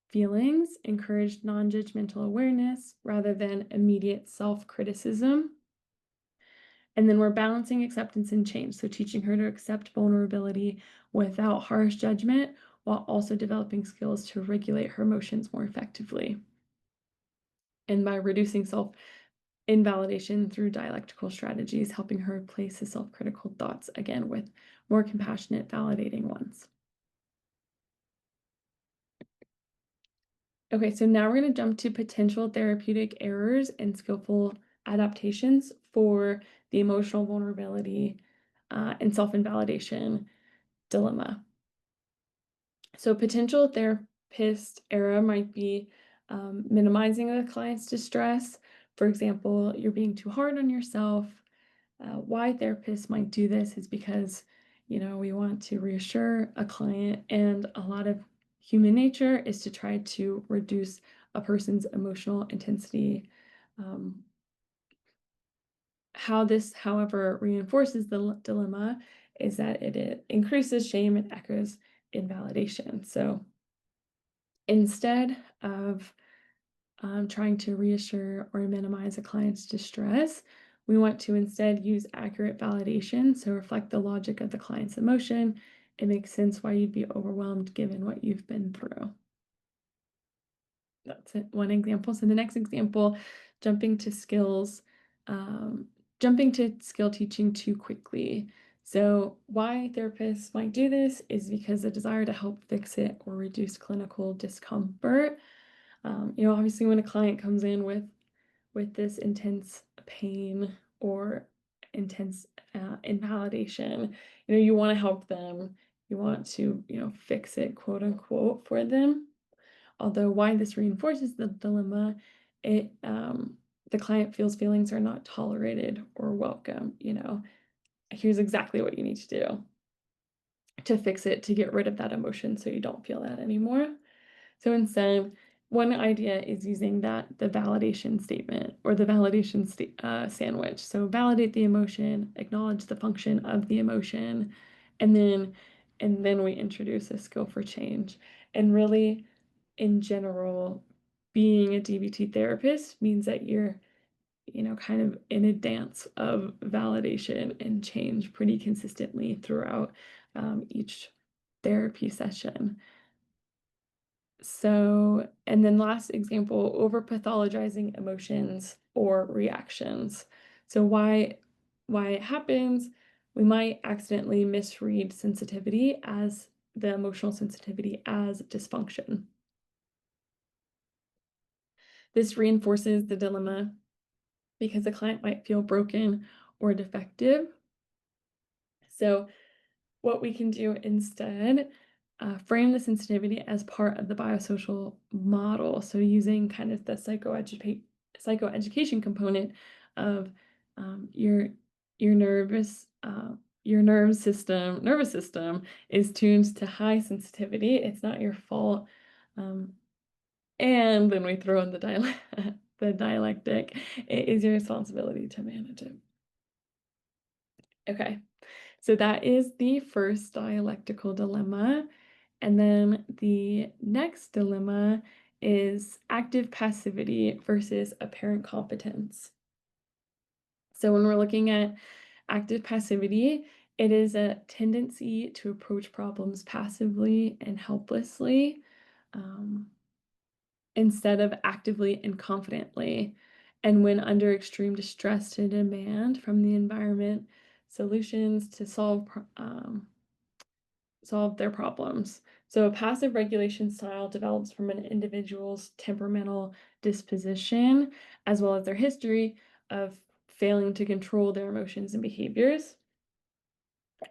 Speaker 1: feelings, encourage non-judgmental awareness rather than immediate self-criticism. And then we're balancing acceptance and change. So teaching her to accept vulnerability without harsh judgment while also developing skills to regulate her emotions more effectively. And by reducing self-invalidation through dialectical strategies, helping her replace the self-critical thoughts again with more compassionate, validating ones. Okay, so now we're going to jump to potential therapeutic errors and skillful adaptations for the emotional vulnerability and self-invalidation dilemma. So potential therapist error might be minimizing the client's distress. For example, you're being too hard on yourself. Why therapists might do this is because, we want to reassure a client, and a lot of human nature is to try to reduce a person's emotional intensity. How this, however, reinforces the dilemma is that it increases shame and echoes invalidation. So instead of trying to reassure or minimize a client's distress, we want to instead use accurate validation. So reflect the logic of the client's emotion. It makes sense why you'd be overwhelmed given what you've been through. That's it, one example. So the next example, jumping to skills, jumping to skill teaching too quickly. So why therapists might do this is because the desire to help fix it or reduce clinical discomfort. Obviously when a client comes in with this intense pain or intense invalidation, you want to help them. You want to, fix it, quote unquote, for them. Although why this reinforces the dilemma, the client feels feelings are not tolerated or welcome. Here's exactly what you need to do to fix it, to get rid of that emotion so you don't feel that anymore. So instead, one idea is using the validation statement or the validation sandwich. So validate the emotion, acknowledge the function of the emotion, and then we introduce a skill for change. And really, in general, being a DBT therapist means that you're, kind of in a dance of validation and change pretty consistently throughout each therapy session. So, and then last example, over pathologizing emotions or reactions. So why it happens, we might accidentally misread sensitivity as the emotional sensitivity as dysfunction. This reinforces the dilemma because the client might feel broken or defective. So what we can do instead, frame the sensitivity as part of the biosocial model. So using kind of the psychoeducation component of your nervous system is tuned to high sensitivity. It's not your fault. And then we throw in the dialectic. It is your responsibility to manage it. Okay. So that is the first dialectical dilemma. And then the next dilemma is active passivity versus apparent competence. So when we're looking at active passivity, it is a tendency to approach problems passively and helplessly, instead of actively and confidently. And when under extreme distress to demand from the environment solutions to solve their problems. So a passive regulation style develops from an individual's temperamental disposition, as well as their history of failing to control their emotions and behaviors.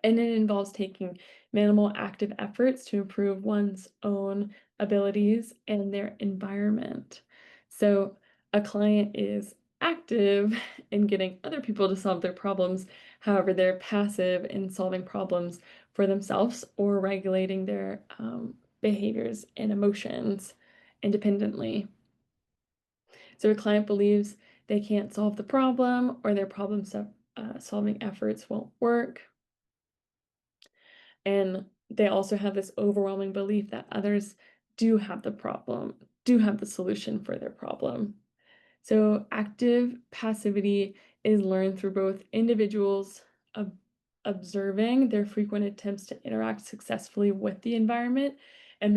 Speaker 1: And it involves taking minimal active efforts to improve one's own abilities and their environment. So a client is active in getting other people to solve their problems. However, they're passive in solving problems for themselves or regulating their behaviors and emotions independently. So a client believes they can't solve the problem or their solving efforts won't work. And they also have this overwhelming belief that others do have the solution for their problem. So active passivity is learned through both individuals observing their frequent attempts to interact successfully with the environment and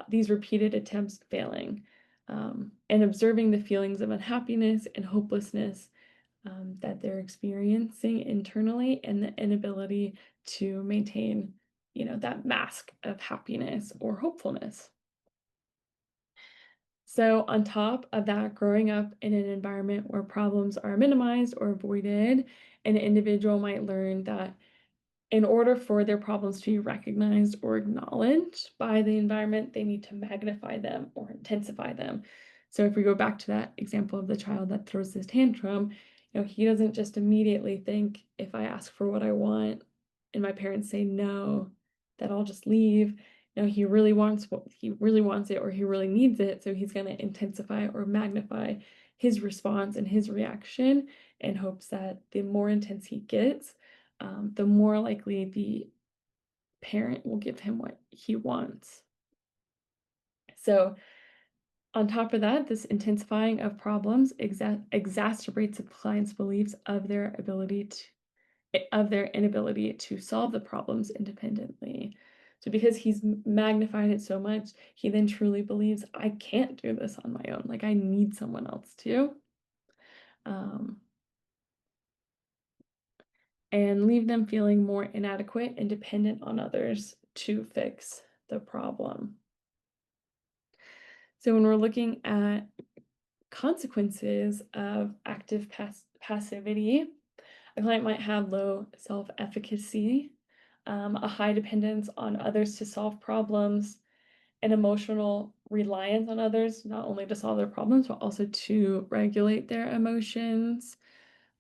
Speaker 1: these repeated attempts failing, and observing the feelings of unhappiness and hopelessness that they're experiencing internally and the inability to maintain, that mask of happiness or hopefulness. So, on top of that, growing up in an environment where problems are minimized or avoided, an individual might learn that in order for their problems to be recognized or acknowledged by the environment, they need to magnify them or intensify them. So if we go back to that example of the child that throws this tantrum, he doesn't just immediately think, if I ask for what I want and my parents say no, that I'll just leave. He really wants it or he really needs it, so he's going to intensify or magnify his response and his reaction in hopes that the more intense he gets, the more likely the parent will give him what he wants. So, on top of that, this intensifying of problems exacerbates the client's beliefs of their inability to solve the problems independently. So because he's magnified it so much, he then truly believes, I can't do this on my own. Like I need someone else to. Um, and leave them feeling more inadequate and dependent on others to fix the problem. So when we're looking at consequences of active passivity, a client might have low self-efficacy, a high dependence on others to solve problems, an emotional reliance on others, not only to solve their problems, but also to regulate their emotions.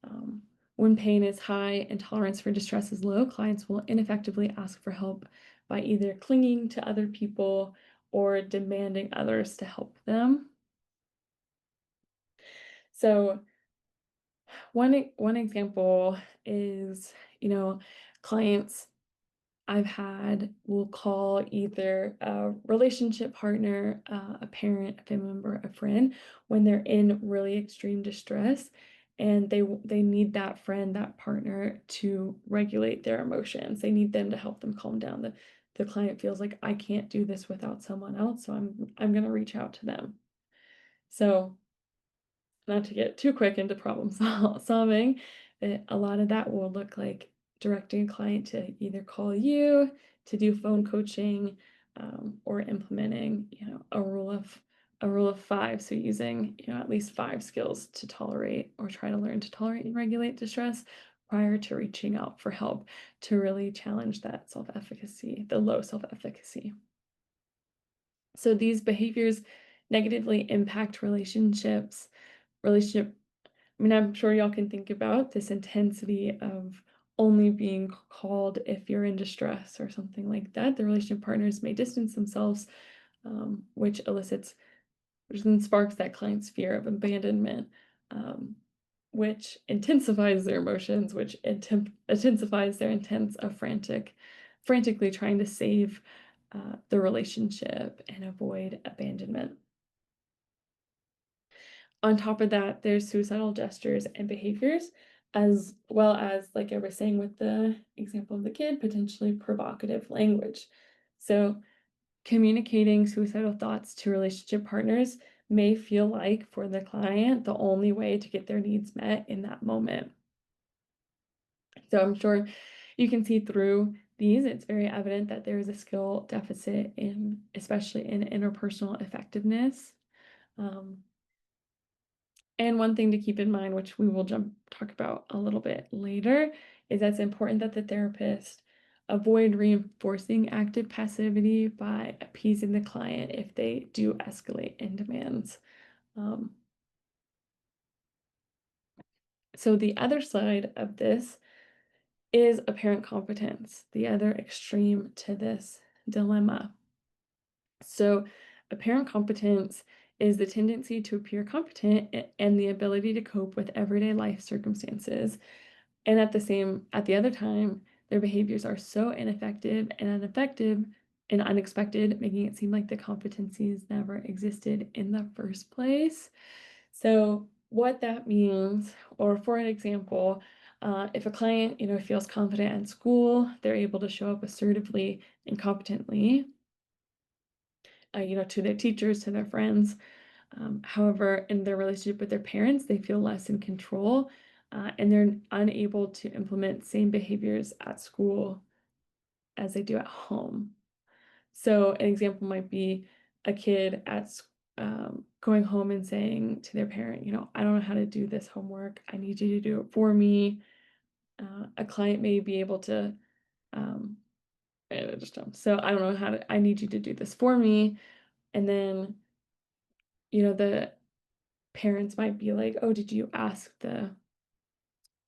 Speaker 1: Um, when pain is high and tolerance for distress is low, clients will ineffectively ask for help by either clinging to other people or demanding others to help them. So one example is, clients I've had will call either a relationship partner, a parent, a family member, a friend when they're in really extreme distress, and they need that friend, that partner to regulate their emotions. They need them to help them calm down. The client feels like I can't do this without someone else, so I'm going to reach out to them. So not to get too quick into problem solving, but a lot of that will look like directing a client to either call you to do phone coaching, or implementing, a rule of five. So using, at least 5 skills to tolerate or try to learn to tolerate and regulate distress prior to reaching out for help to really challenge that self-efficacy, the low self-efficacy. So these behaviors negatively impact relationships. I mean, I'm sure y'all can think about this intensity of only being called if you're in distress or something like that. The relationship partners may distance themselves, which then sparks that client's fear of abandonment, which intensifies their emotions, which intensifies their intents of frantically trying to save the relationship and avoid abandonment. On top of that, there's suicidal gestures and behaviors, as well as, like I was saying with the example of the kid, potentially provocative language. So communicating suicidal thoughts to relationship partners may feel like, for the client, the only way to get their needs met in that moment. So I'm sure you can see through these, it's very evident that there is a skill deficit especially in interpersonal effectiveness. And one thing to keep in mind, which we will talk about a little bit later, is that it's important that the therapist avoid reinforcing active passivity by appeasing the client if they do escalate in demands. So the other side of this is apparent competence, the other extreme to this dilemma. So apparent competence is the tendency to appear competent and the ability to cope with everyday life circumstances. And at the other time, their behaviors are so ineffective and unexpected, making it seem like the competencies never existed in the first place. So what that means, or for an example, if a client, feels confident at school, they're able to show up assertively and competently, to their teachers, to their friends. However, in their relationship with their parents, they feel less in control, and they're unable to implement same behaviors at school as they do at home. So an example might be a kid going home and saying to their parent, I don't know how to do this homework. I need you to do it for me. A client may be able to, so I don't know I need you to do this for me. And then, the parents might be like, oh, did you ask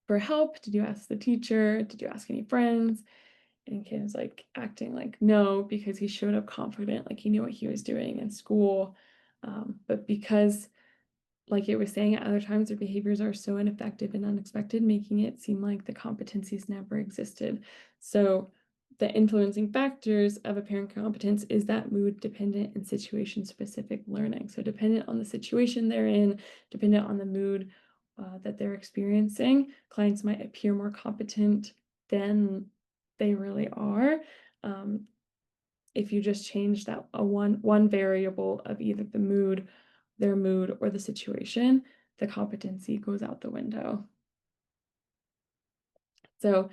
Speaker 1: for help? Did you ask the teacher? Did you ask any friends? And kid was like acting like no, because he showed up confident, like he knew what he was doing in school. But because, like it was saying, at other times their behaviors are so ineffective and unexpected, making it seem like the competencies never existed. So the influencing factors of apparent competence is that mood dependent and situation specific learning. So dependent on the situation they're in, dependent on the mood that they're experiencing, clients might appear more competent than they really are. If you just change that one variable of either their mood, or the situation, the competency goes out the window. So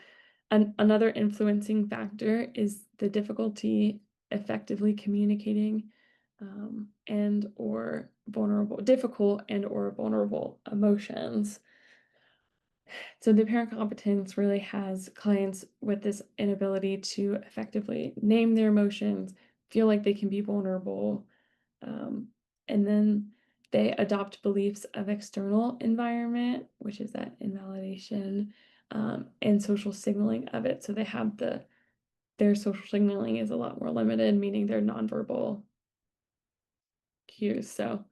Speaker 1: another influencing factor is the difficulty effectively communicating difficult and or vulnerable emotions. So the apparent competence really has clients with this inability to effectively name their emotions, feel like they can be vulnerable, and then they adopt beliefs of external environment, which is that invalidation, and social signaling of it. So their social signaling is a lot more limited, meaning their nonverbal cues. So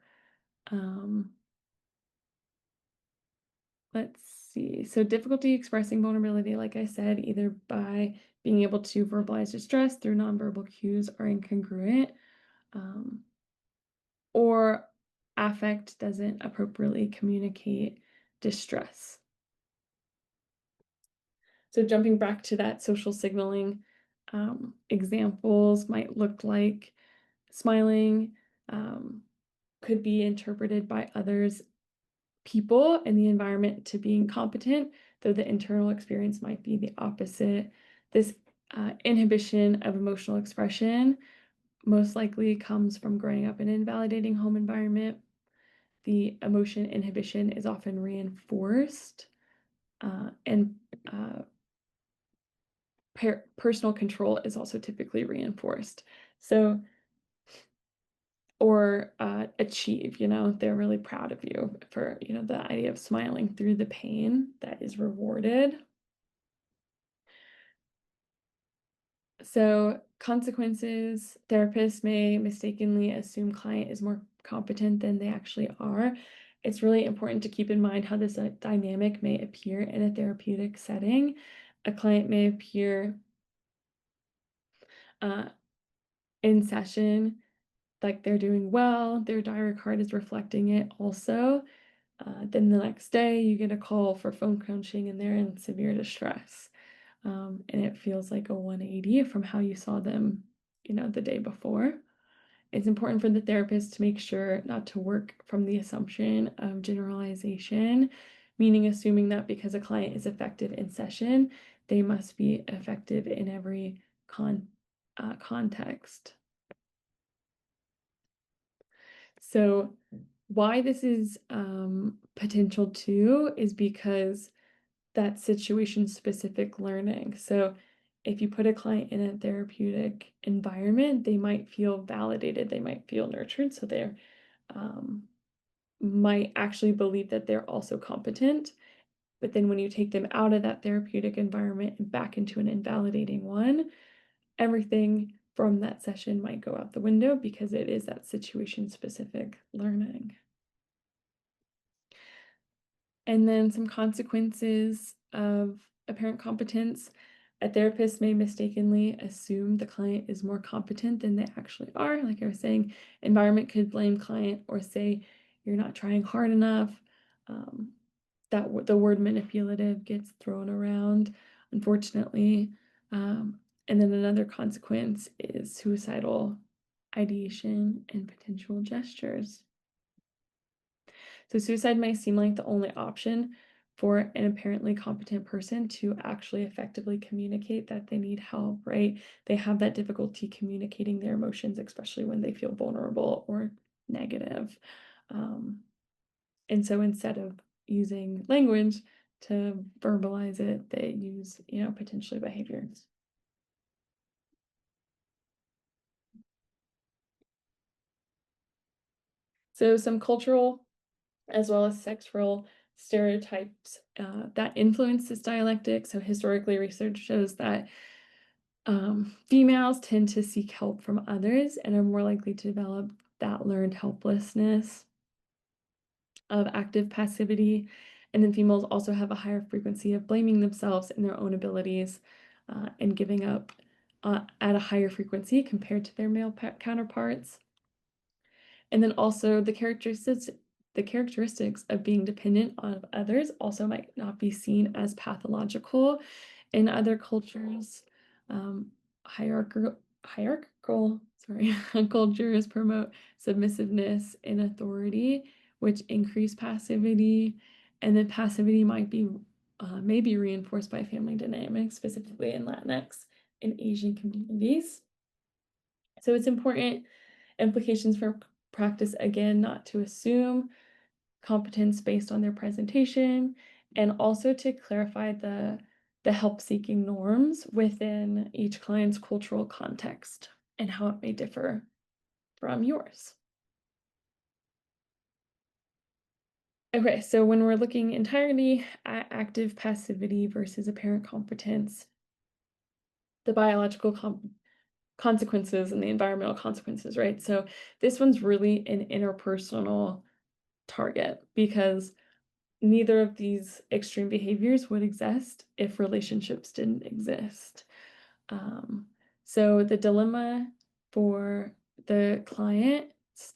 Speaker 1: let's see. So difficulty expressing vulnerability, like I said, either by being able to verbalize distress through nonverbal cues are incongruent, or affect doesn't appropriately communicate distress. So jumping back to that social signaling, examples might look like smiling, could be interpreted by others, people in the environment, to being competent, though the internal experience might be the opposite. This Inhibition of emotional expression most likely comes from growing up in an invalidating home environment. The emotion inhibition is often reinforced, and personal control is also typically reinforced. So, or achieve, they're really proud of you for, the idea of smiling through the pain that is rewarded. So, consequences, therapists may mistakenly assume client is more competent than they actually are. It's really important to keep in mind how this dynamic may appear in a therapeutic setting. A client may appear uh, in session like they're doing well, their diary card is reflecting it also. Then the next day, you get a call for phone crunching and they're in severe distress. And it feels like a 180 from how you saw them, the day before. It's important for the therapist to make sure not to work from the assumption of generalization, meaning assuming that because a client is effective in session, they must be effective in every context. So why this is potential too is because that situation-specific learning. So if you put a client in a therapeutic environment, they might feel validated, they might feel nurtured, so they might actually believe that they're also competent. But then when you take them out of that therapeutic environment and back into an invalidating one, everything from that session might go out the window because it is that situation-specific learning. And then some consequences of apparent competence. A therapist may mistakenly assume the client is more competent than they actually are. Like I was saying, environment could blame client or say you're not trying hard enough. The word manipulative gets thrown around, unfortunately. And then another consequence is suicidal ideation and potential gestures. So suicide may seem like the only option for an apparently competent person to actually effectively communicate that they need help, right? They have that difficulty communicating their emotions, especially when they feel vulnerable or negative. And so instead of using language to verbalize it, they use, potentially behaviors. So some cultural as well as sexual stereotypes that influence this dialectic. So historically, research shows that females tend to seek help from others and are more likely to develop that learned helplessness of active passivity. And then females also have a higher frequency of blaming themselves and their own abilities and giving up at a higher frequency compared to their male counterparts. And then also the characteristics of being dependent on others also might not be seen as pathological in other cultures. Um, hierarchical, sorry, cultures promote submissiveness and authority, which increase passivity, and then passivity may be reinforced by family dynamics, specifically in Latinx and Asian communities. So it's important implications for practice, again, not to assume competence based on their presentation, and also to clarify the help-seeking norms within each client's cultural context and how it may differ from yours. Okay, so when we're looking entirely at active passivity versus apparent competence, the biological consequences and the environmental consequences, right? So this one's really an interpersonal target because neither of these extreme behaviors would exist if relationships didn't exist. Um, so the dilemma for the client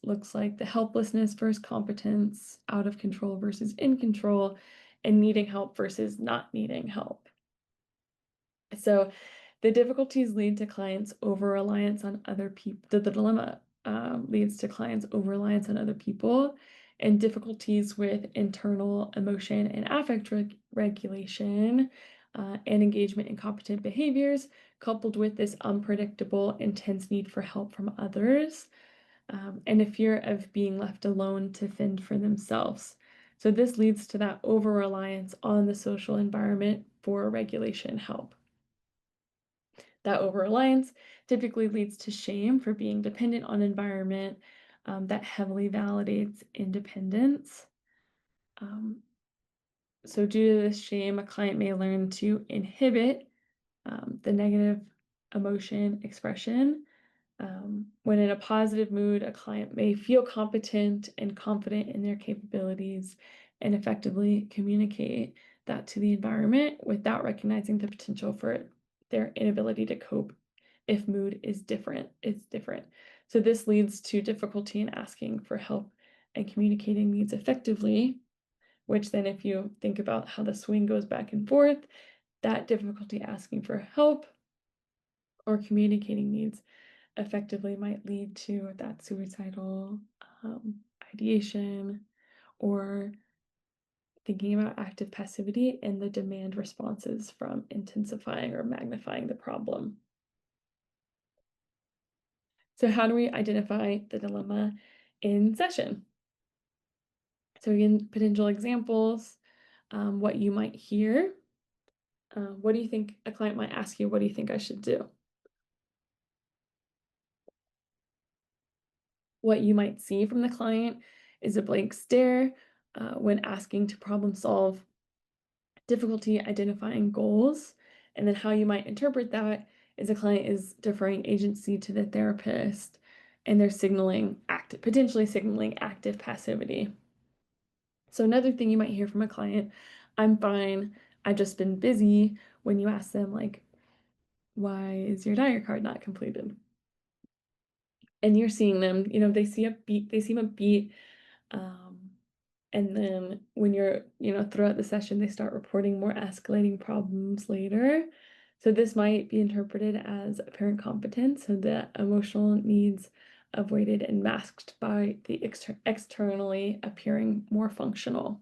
Speaker 1: looks like the helplessness versus competence, out of control versus in control, and needing help versus not needing help. So the difficulties lead to clients' over-reliance on other people. The dilemma leads to clients' over-reliance on other people and difficulties with internal emotion and affect regulation and engagement in competent behaviors, coupled with this unpredictable, intense need for help from others, and a fear of being left alone to fend for themselves. So this leads to that over-reliance on the social environment for regulation help. That over-reliance typically leads to shame for being dependent on environment that heavily validates independence. Um, so due to this shame, a client may learn to inhibit the negative emotion expression. When in a positive mood, a client may feel competent and confident in their capabilities and effectively communicate that to the environment without recognizing the potential for their inability to cope if mood is different. It's different. So this leads to difficulty in asking for help and communicating needs effectively, which then if you think about how the swing goes back and forth, that difficulty asking for help or communicating needs effectively might lead to that suicidal ideation or thinking about active passivity and the demand responses from intensifying or magnifying the problem. So how do we identify the dilemma in session? So again, potential examples, what you might hear. What do you think a client might ask you? What do you think I should do? What you might see from the client is a blank stare when asking to problem solve, difficulty identifying goals, and then how you might interpret that is a client is deferring agency to the therapist and they're potentially signaling active passivity. So another thing you might hear from a client, I'm fine, I've just been busy, when you ask them like, why is your diet card not completed? And you're seeing them, they seem upbeat, um, and then when you're, throughout the session, they start reporting more escalating problems later. So this might be interpreted as apparent competence, so the emotional needs avoided and masked by the externally appearing more functional.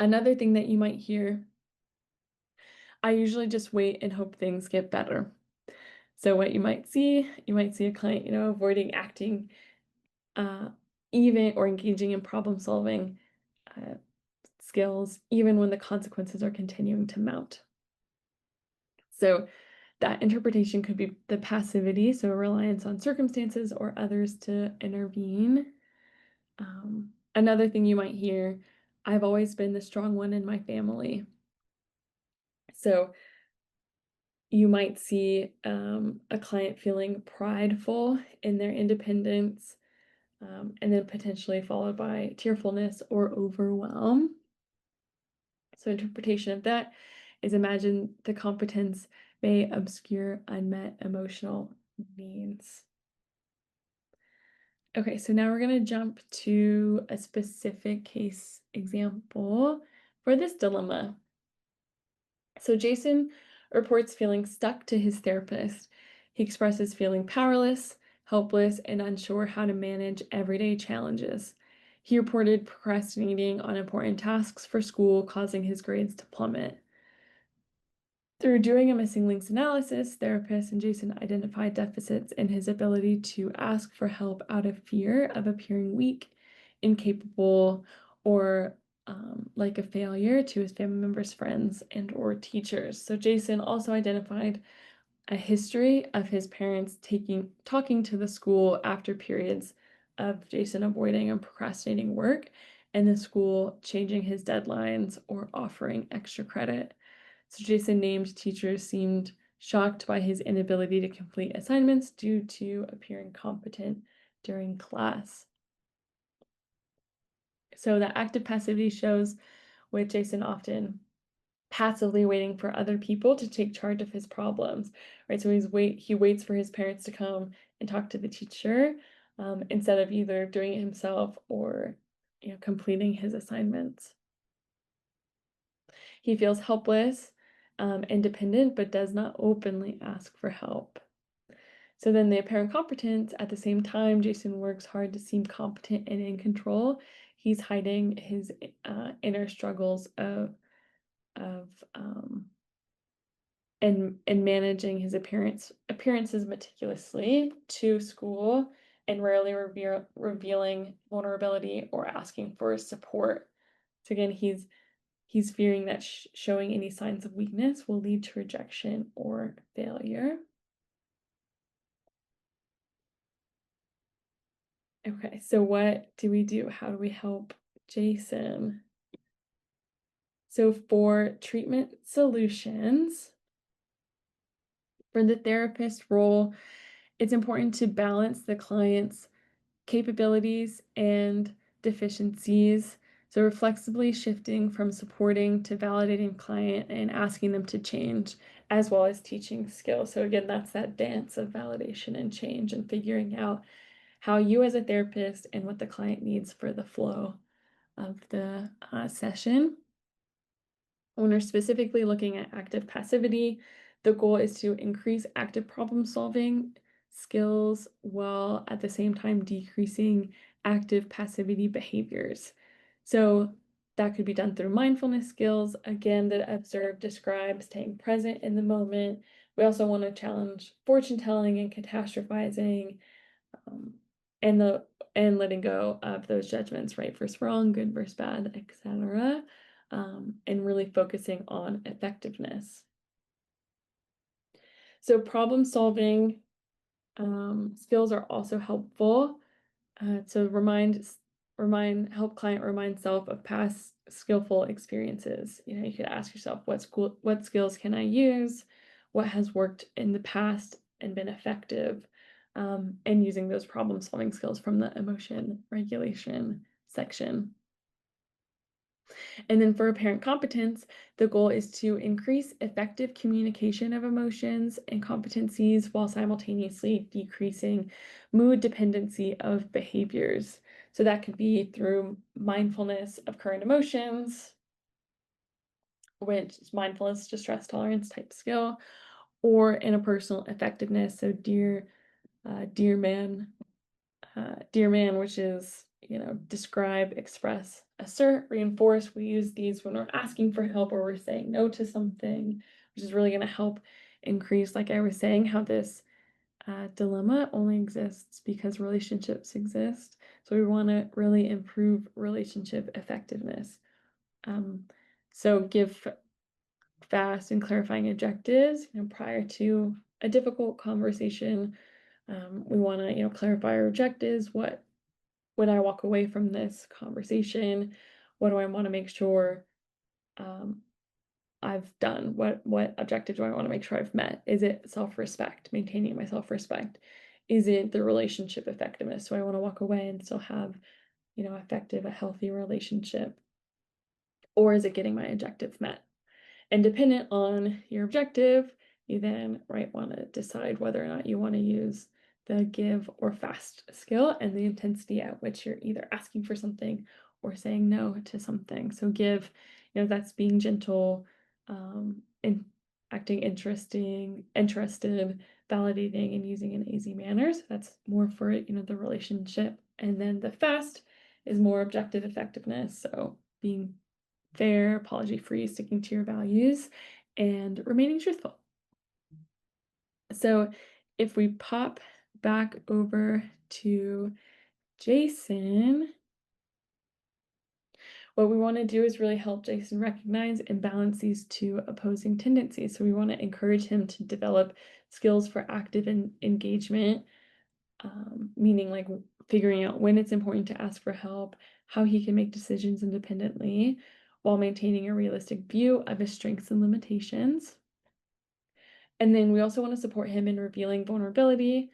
Speaker 1: Another thing that you might hear, I usually just wait and hope things get better. So what you might see a client, avoiding acting uh, even or engaging in problem solving uh, skills, even when the consequences are continuing to mount. So that interpretation could be the passivity, so reliance on circumstances or others to intervene. Another thing you might hear, I've always been the strong one in my family. So you might see a client feeling prideful in their independence, and then potentially followed by tearfulness or overwhelm. So interpretation of that is imagine the competence may obscure unmet emotional needs. Okay, so now we're going to jump to a specific case example for this dilemma. So Jason reports feeling stuck to his therapist. He expresses feeling powerless, helpless, and unsure how to manage everyday challenges. He reported procrastinating on important tasks for school, causing his grades to plummet. Through doing a missing links analysis, therapists and Jason identified deficits in his ability to ask for help out of fear of appearing weak, incapable, or like a failure to his family members, friends, and or teachers. So Jason also identified a history of his parents talking to the school after periods of Jason avoiding and procrastinating work, and the school changing his deadlines or offering extra credit. So Jason named teachers seemed shocked by his inability to complete assignments due to appearing competent during class. So that active passivity shows with Jason often passively waiting for other people to take charge of his problems, right? So he waits for his parents to come and talk to the teacher instead of either doing it himself or completing his assignments. He feels helpless, independent, but does not openly ask for help. So then the apparent competence, at the same time, Jason works hard to seem competent and in control. he's hiding his inner struggles of and managing his appearances meticulously to school and rarely revealing vulnerability or asking for support. So again, he's fearing that showing any signs of weakness will lead to rejection or failure. Okay, so what do we do? How do we help Jason? So for treatment solutions, for the therapist role, it's important to balance the client's capabilities and deficiencies. So we're flexibly shifting from supporting to validating client and asking them to change, as well as teaching skills. So again, that's that dance of validation and change and figuring out how you as a therapist and what the client needs for the flow of the session. When we're specifically looking at active passivity, the goal is to increase active problem solving skills while at the same time decreasing active passivity behaviors. So that could be done through mindfulness skills, again, that observe, describe, staying present in the moment. We also want to challenge fortune telling and catastrophizing, um, and letting go of those judgments, right versus wrong, good versus bad, etc., and really focusing on effectiveness. So problem solving skills are also helpful. So help client remind self of past skillful experiences. You could ask yourself, what skills can I use? What has worked in the past and been effective? And using those problem solving skills from the emotion regulation section. And then for apparent competence, the goal is to increase effective communication of emotions and competencies while simultaneously decreasing mood dependency of behaviors. So that could be through mindfulness of current emotions, which is mindfulness to stress tolerance type skill, or interpersonal effectiveness. So dear man, which is, describe, express, assert, reinforce. We use these when we're asking for help or we're saying no to something, which is really going to help increase, like I was saying, how this dilemma only exists because relationships exist. So we want to really improve relationship effectiveness. So give fast and clarifying objectives, prior to a difficult conversation. We want to, clarify our objectives. When I walk away from this conversation, what do I want to make sure I've done? What objective do I want to make sure I've met? Is it self-respect, maintaining my self-respect? Is it the relationship effectiveness? So I want to walk away and still have, effective, a healthy relationship? Or is it getting my objective met? And dependent on your objective, you then want to decide whether or not you want to use the give or fast skill and the intensity at which you're either asking for something or saying no to something. So give, that's being gentle, and acting interested, validating, and using an easy manner. So that's more for, the relationship. And then the fast is more objective effectiveness. So being fair, apology-free, sticking to your values, and remaining truthful. So if we pop back over to Jason, what we want to do is really help Jason recognize and balance these two opposing tendencies. So we want to encourage him to develop skills for active engagement, meaning like figuring out when it's important to ask for help, how he can make decisions independently, while maintaining a realistic view of his strengths and limitations. And then we also want to support him in revealing vulnerability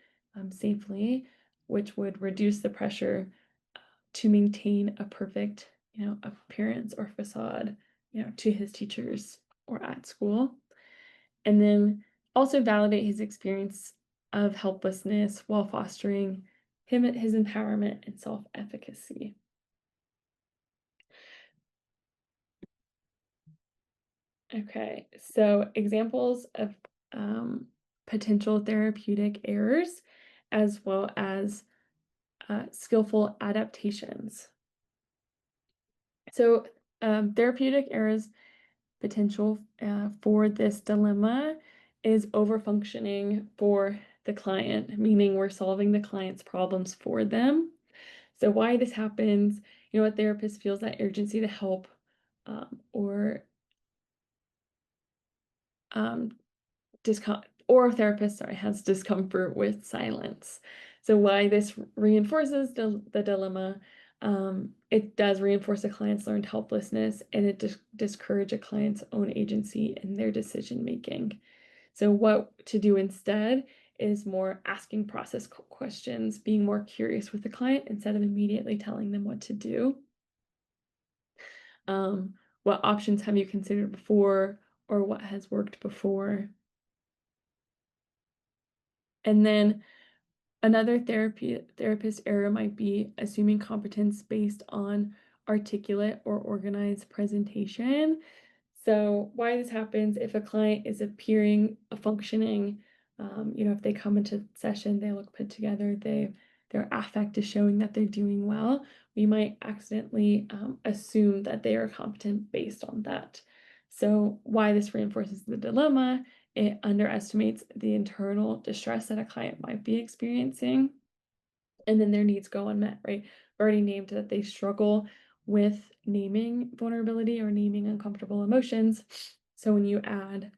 Speaker 1: safely, which would reduce the pressure to maintain a perfect, appearance or facade, to his teachers or at school. And then also validate his experience of helplessness while fostering his empowerment and self-efficacy. Okay, so examples of potential therapeutic errors, as well as skillful adaptations. So, therapeutic errors potential for this dilemma is overfunctioning for the client, meaning we're solving the client's problems for them. So, why this happens, a therapist feels that urgency to help or um, or a therapist, sorry, has discomfort with silence. So why this reinforces the dilemma, it does reinforce a client's learned helplessness and it discourage a client's own agency in their decision making. So what to do instead is more asking process questions, being more curious with the client instead of immediately telling them what to do. What options have you considered before, or what has worked before? And then another therapist error might be assuming competence based on articulate or organized presentation. So why this happens if a client is appearing functioning, if they come into session, they look put together, their affect is showing that they're doing well, we might accidentally assume that they are competent based on that. So why this reinforces the dilemma, it underestimates the internal distress that a client might be experiencing, and then their needs go unmet, right? We've already named that they struggle with naming vulnerability or naming uncomfortable emotions. So when you add,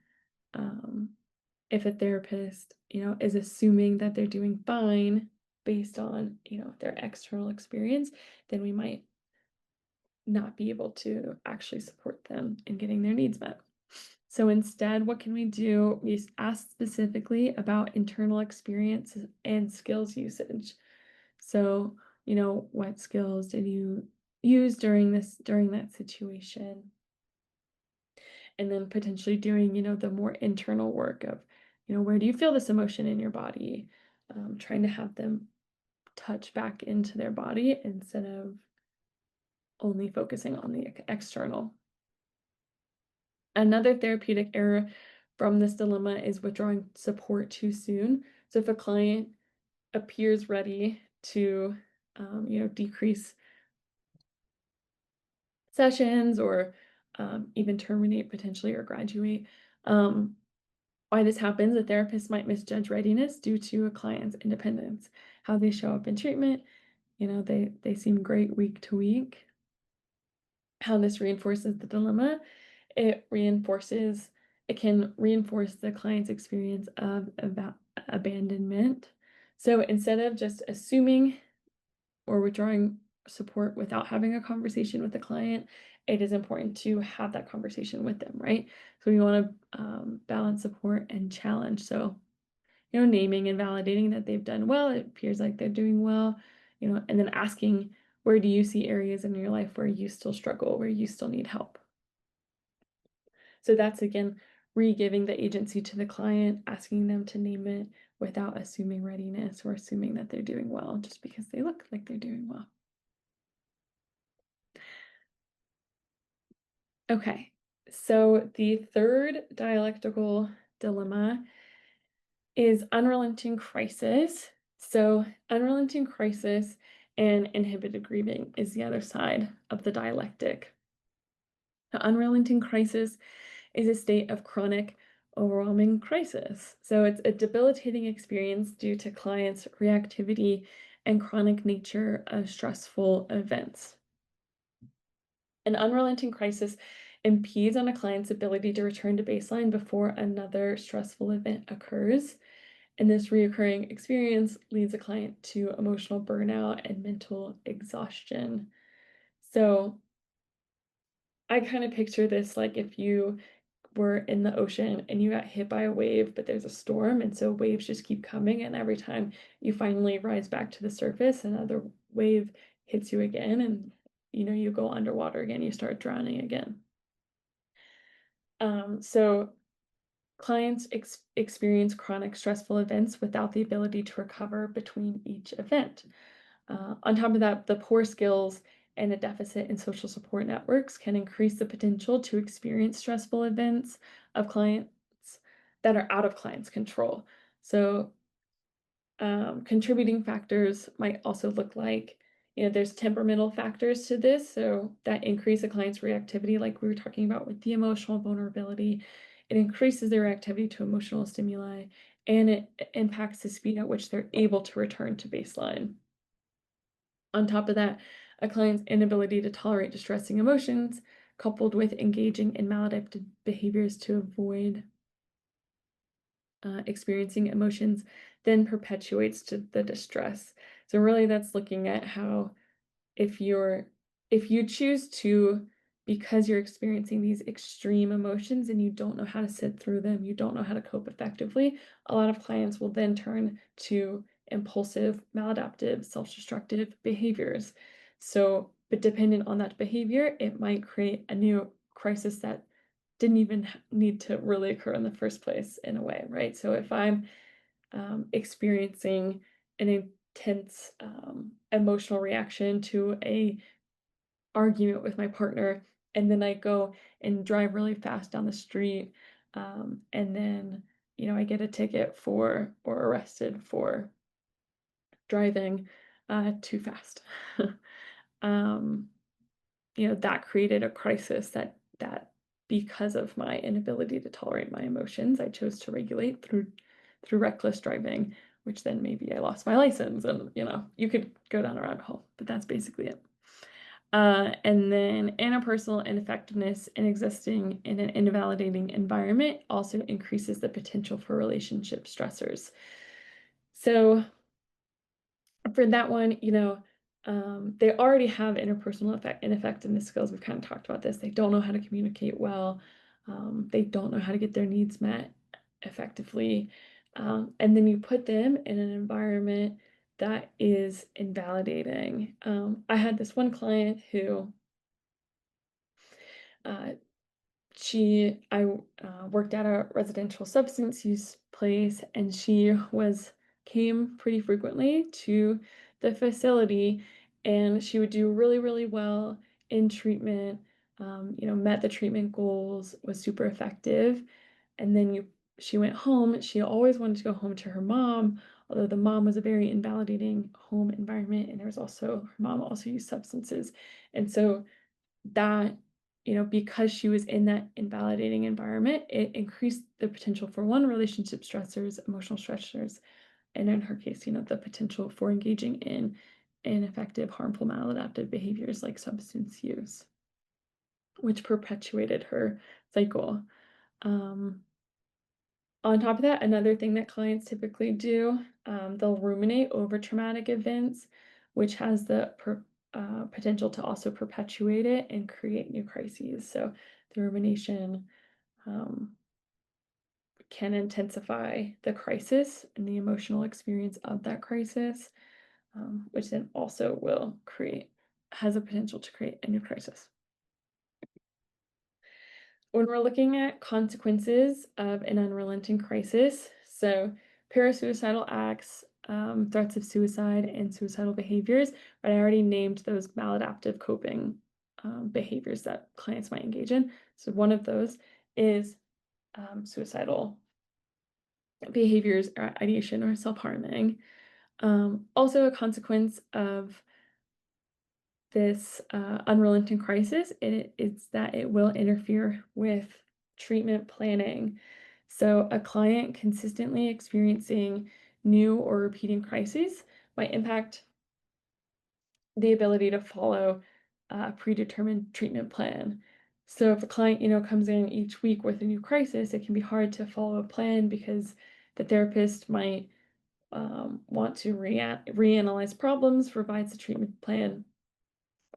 Speaker 1: if a therapist, is assuming that they're doing fine based on, their external experience, then we might not be able to actually support them in getting their needs met. So instead, what can we do? We ask specifically about internal experience and skills usage. So, what skills did you use during that situation? And then potentially doing, the more internal work of, where do you feel this emotion in your body? Trying to have them touch back into their body instead of only focusing on the external. Another therapeutic error from this dilemma is withdrawing support too soon. So if a client appears ready to, decrease sessions or even terminate potentially or graduate, why this happens, a therapist might misjudge readiness due to a client's independence, how they show up in treatment. They seem great week to week. How this reinforces the dilemma, it can reinforce the client's experience of abandonment. So instead of just assuming or withdrawing support without having a conversation with the client, it is important to have that conversation with them, right? So we want to balance support and challenge. So, naming and validating that they've done well, it appears like they're doing well, and then asking, where do you see areas in your life where you still struggle, where you still need help? So that's again, re-giving the agency to the client, asking them to name it without assuming readiness or assuming that they're doing well just because they look like they're doing well. Okay, so the third dialectical dilemma is unrelenting crisis. So, unrelenting crisis and inhibited grieving is the other side of the dialectic. The unrelenting crisis is a state of chronic, overwhelming crisis. So, it's a debilitating experience due to clients' reactivity and chronic nature of stressful events. An unrelenting crisis impedes on a client's ability to return to baseline before another stressful event occurs. And this reoccurring experience leads a client to emotional burnout and mental exhaustion. So I kind of picture this like if you were in the ocean and you got hit by a wave, but there's a storm, and so waves just keep coming, and every time you finally rise back to the surface, another wave hits you again, and you go underwater again, you start drowning again. So clients experience chronic stressful events without the ability to recover between each event. On top of that, the poor skills and a deficit in social support networks can increase the potential to experience stressful events of clients that are out of clients' control. So, contributing factors might also look like, There's temperamental factors to this, so that increase a client's reactivity, like we were talking about with the emotional vulnerability. It increases their reactivity to emotional stimuli, and it impacts the speed at which they're able to return to baseline. On top of that, a client's inability to tolerate distressing emotions, coupled with engaging in maladaptive behaviors to avoid experiencing emotions, then perpetuates to the distress. So really that's looking at how if you're if you choose to, because you're experiencing these extreme emotions and you don't know how to sit through them, you don't know how to cope effectively, a lot of clients will then turn to impulsive, maladaptive, self-destructive behaviors. So, but dependent on that behavior, it might create a new crisis that didn't even need to really occur in the first place in a way, right? So if I'm experiencing an intense emotional reaction to a argument with my partner, and then I go and drive really fast down the street, and then I get a ticket for or arrested for driving too fast. um, that created a crisis that because of my inability to tolerate my emotions, I chose to regulate through reckless driving, which then maybe I lost my license, and you could go down a rabbit hole, but that's basically it. And then interpersonal ineffectiveness and existing in an invalidating environment also increases the potential for relationship stressors. So for that one, they already have interpersonal ineffectiveness skills. We've kind of talked about this. They don't know how to communicate well. They don't know how to get their needs met effectively. And then you put them in an environment that is invalidating. I had this one client who uh, I worked at a residential substance use place, and she came pretty frequently to the facility, and she would do really, really well in treatment, met the treatment goals, was super effective. And then she went home. She always wanted to go home to her mom, although the mom was a very invalidating home environment, and her mom also used substances. And so that, because she was in that invalidating environment, it increased the potential for one, relationship stressors, emotional stressors, and in her case, the potential for engaging in ineffective, harmful, maladaptive behaviors like substance use, which perpetuated her cycle. Um, on top of that, another thing that clients typically do, they'll ruminate over traumatic events, which has the potential to also perpetuate it and create new crises. So the rumination can intensify the crisis and the emotional experience of that crisis, which then also has a potential to create a new crisis. When we're looking at consequences of an unrelenting crisis, so parasuicidal acts, threats of suicide, and suicidal behaviors, but I already named those maladaptive coping behaviors that clients might engage in. So one of those is suicidal behaviors or ideation or self-harming. Also, a consequence of this unrelenting crisis is that it will interfere with treatment planning. So a client consistently experiencing new or repeating crises might impact the ability to follow a predetermined treatment plan. So if a client, comes in each week with a new crisis, it can be hard to follow a plan because the therapist might want to reanalyze problems, revises the treatment plan,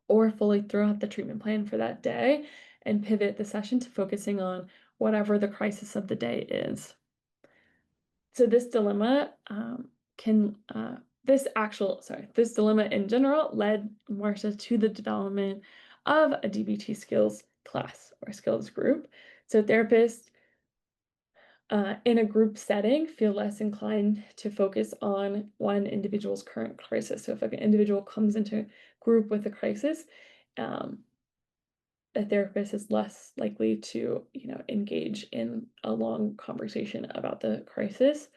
Speaker 1: or fully throw out the treatment plan for that day and pivot the session to focusing on whatever the crisis of the day is. So this dilemma this dilemma in general led Marsha to the development of a DBT skills class or skills group. So therapists in a group setting feel less inclined to focus on one individual's current crisis. So if an individual comes into group with a crisis, a therapist is less likely to, engage in a long conversation about the crisis.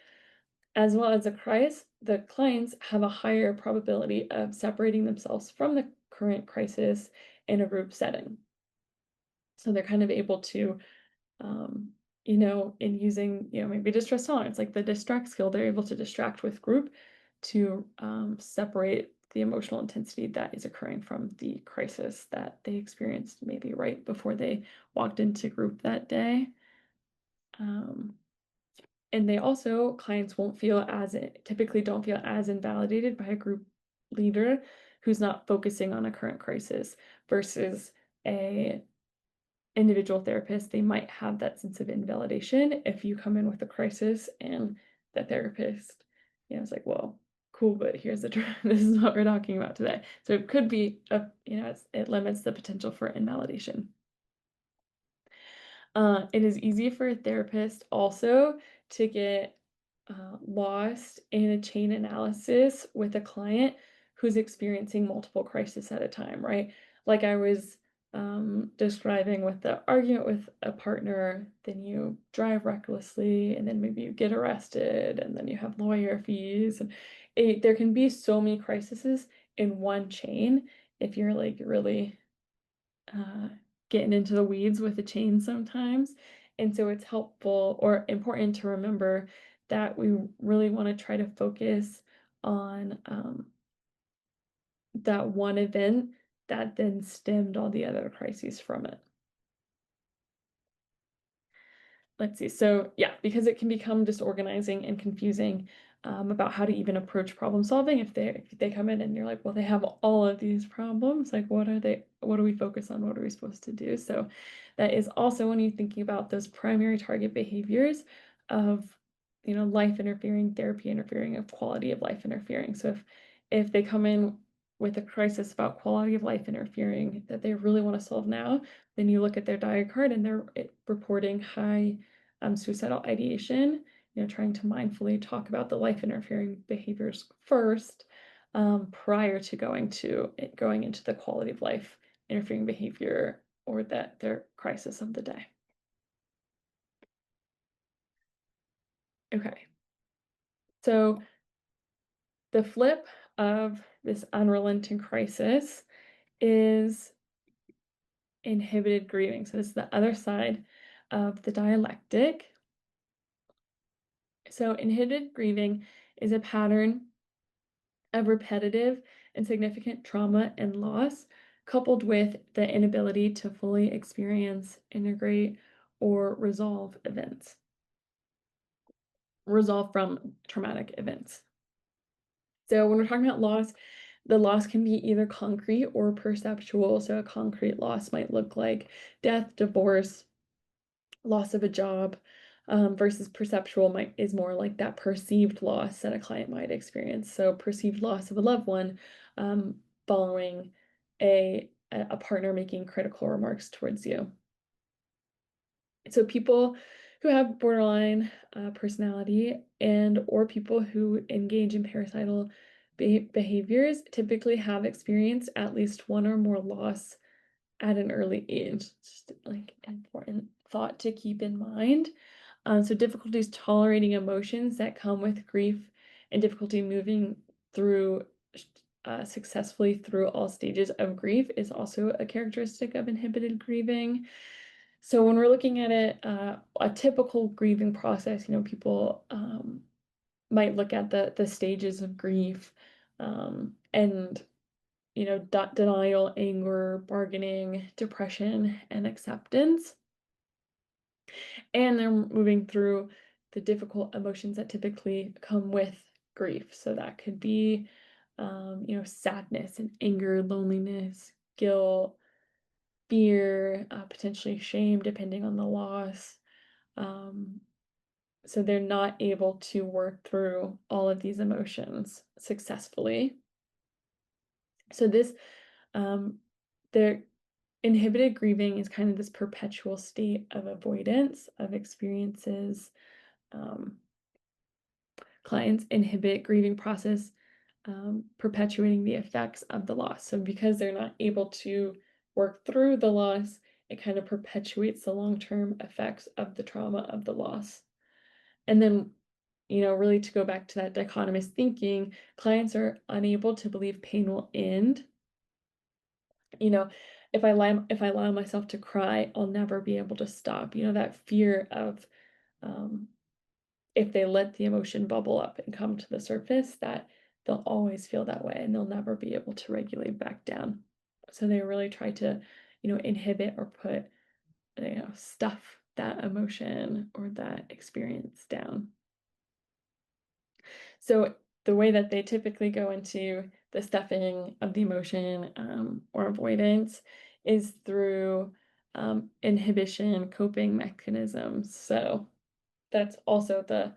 Speaker 1: as well as the clients have a higher probability of separating themselves from the current crisis in a group setting. So they're kind of able to, um, in using, maybe distress tolerance, like the distract skill, they're able to distract with group to separate the emotional intensity that is occurring from the crisis that they experienced maybe right before they walked into group that day. Um, And they also clients won't feel as typically don't feel as invalidated by a group leader who's not focusing on a current crisis versus a individual therapist. They might have that sense of invalidation if you come in with a crisis and the therapist, is like, well, cool, but here's the this is what we're talking about today. So it could be it limits the potential for invalidation. It is easy for a therapist also to get lost in a chain analysis with a client who's experiencing multiple crises at a time, right? Like I was describing with the argument with a partner, then you drive recklessly, and then maybe you get arrested, and then you have lawyer fees. And there can be so many crises in one chain if you're like really uh, getting into the weeds with the chain sometimes. And so it's helpful or important to remember that we really want to try to focus on that one event that then stemmed all the other crises from it. Let's see. So yeah, because it can become disorganizing and confusing about how to even approach problem solving if they come in and you're like, well, they have all of these problems. Like, what are they? What do we focus on? What are we supposed to do? So that is also when you're thinking about those primary target behaviors of life interfering, therapy interfering, of quality of life interfering. So if they come in with a crisis about quality of life interfering that they really want to solve now, then you look at their diet card and they're reporting high suicidal ideation, trying to mindfully talk about the life interfering behaviors first prior to going into the quality of life interfering behavior or that their crisis of the day. Okay, so the flip of this unrelenting crisis is inhibited grieving. So this is the other side of the dialectic. So inhibited grieving is a pattern of repetitive and significant trauma and loss, coupled with the inability to fully experience, integrate, or resolve from traumatic events. So when we're talking about loss, the loss can be either concrete or perceptual. So a concrete loss might look like death, divorce, loss of a job, versus perceptual is more like that perceived loss that a client might experience. So perceived loss of a loved one following a partner making critical remarks towards you. So people who have borderline personality and or people who engage in parasital behaviors typically have experienced at least one or more loss at an early age. It's just like an important thought to keep in mind. So difficulties tolerating emotions that come with grief and difficulty moving through successfully through all stages of grief is also a characteristic of inhibited grieving. So when we're looking at it, a typical grieving process, people might look at the stages of grief, and denial, anger, bargaining, depression, and acceptance. And they're moving through the difficult emotions that typically come with grief. So that could be, sadness and anger, loneliness, guilt, fear, potentially shame, depending on the loss. Um, so they're not able to work through all of these emotions successfully. So this, um, their inhibited grieving is kind of this perpetual state of avoidance of experiences. Um, Clients inhibit grieving process, perpetuating the effects of the loss. So because they're not able to work through the loss, it kind of perpetuates the long-term effects of the trauma of the loss. And then really to go back to that dichotomous thinking, clients are unable to believe pain will end. If I allow myself to cry, I'll never be able to stop. That fear of um, if they let the emotion bubble up and come to the surface, that they'll always feel that way and they'll never be able to regulate back down. So they really try to, inhibit or put, stuff that emotion or that experience down. So the way that they typically go into the stuffing of the emotion or avoidance is through inhibition coping mechanisms. So that's also the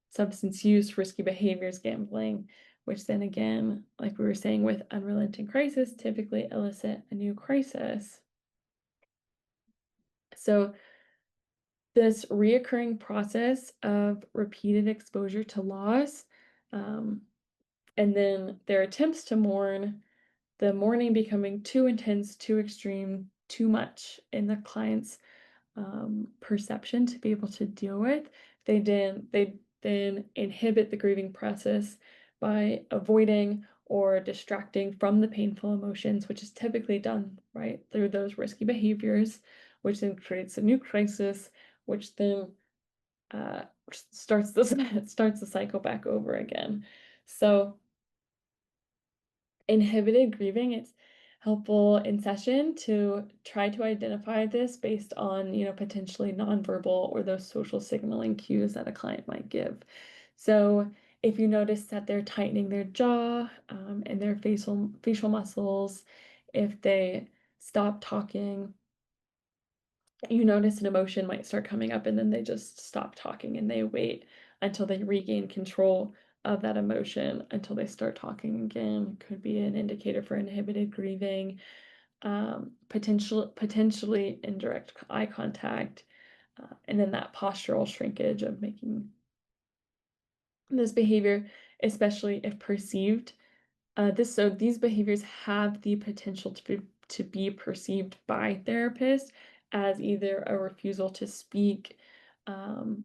Speaker 1: substance use, risky behaviors, gambling, which then again, like we were saying with unrelenting crisis, typically elicit a new crisis. So this reoccurring process of repeated exposure to loss, and then their attempts to mourn, the mourning becoming too intense, too extreme, too much in the client's perception to be able to deal with. They then inhibit the grieving process by avoiding or distracting from the painful emotions, which is typically done right through those risky behaviors, which then creates a new crisis, which then starts this starts the cycle back over again. So inhibited grieving, it's helpful in session to try to identify this based on, potentially nonverbal or those social signaling cues that a client might give. So if you notice that they're tightening their jaw and their facial muscles, if they stop talking, you notice an emotion might start coming up and then they just stop talking and they wait until they regain control of that emotion until they start talking again. Could be an indicator for inhibited grieving, potentially indirect eye contact, and then that postural shrinkage of making this behavior, especially if perceived. These behaviors have the potential to be perceived by therapists as either a refusal to speak, um,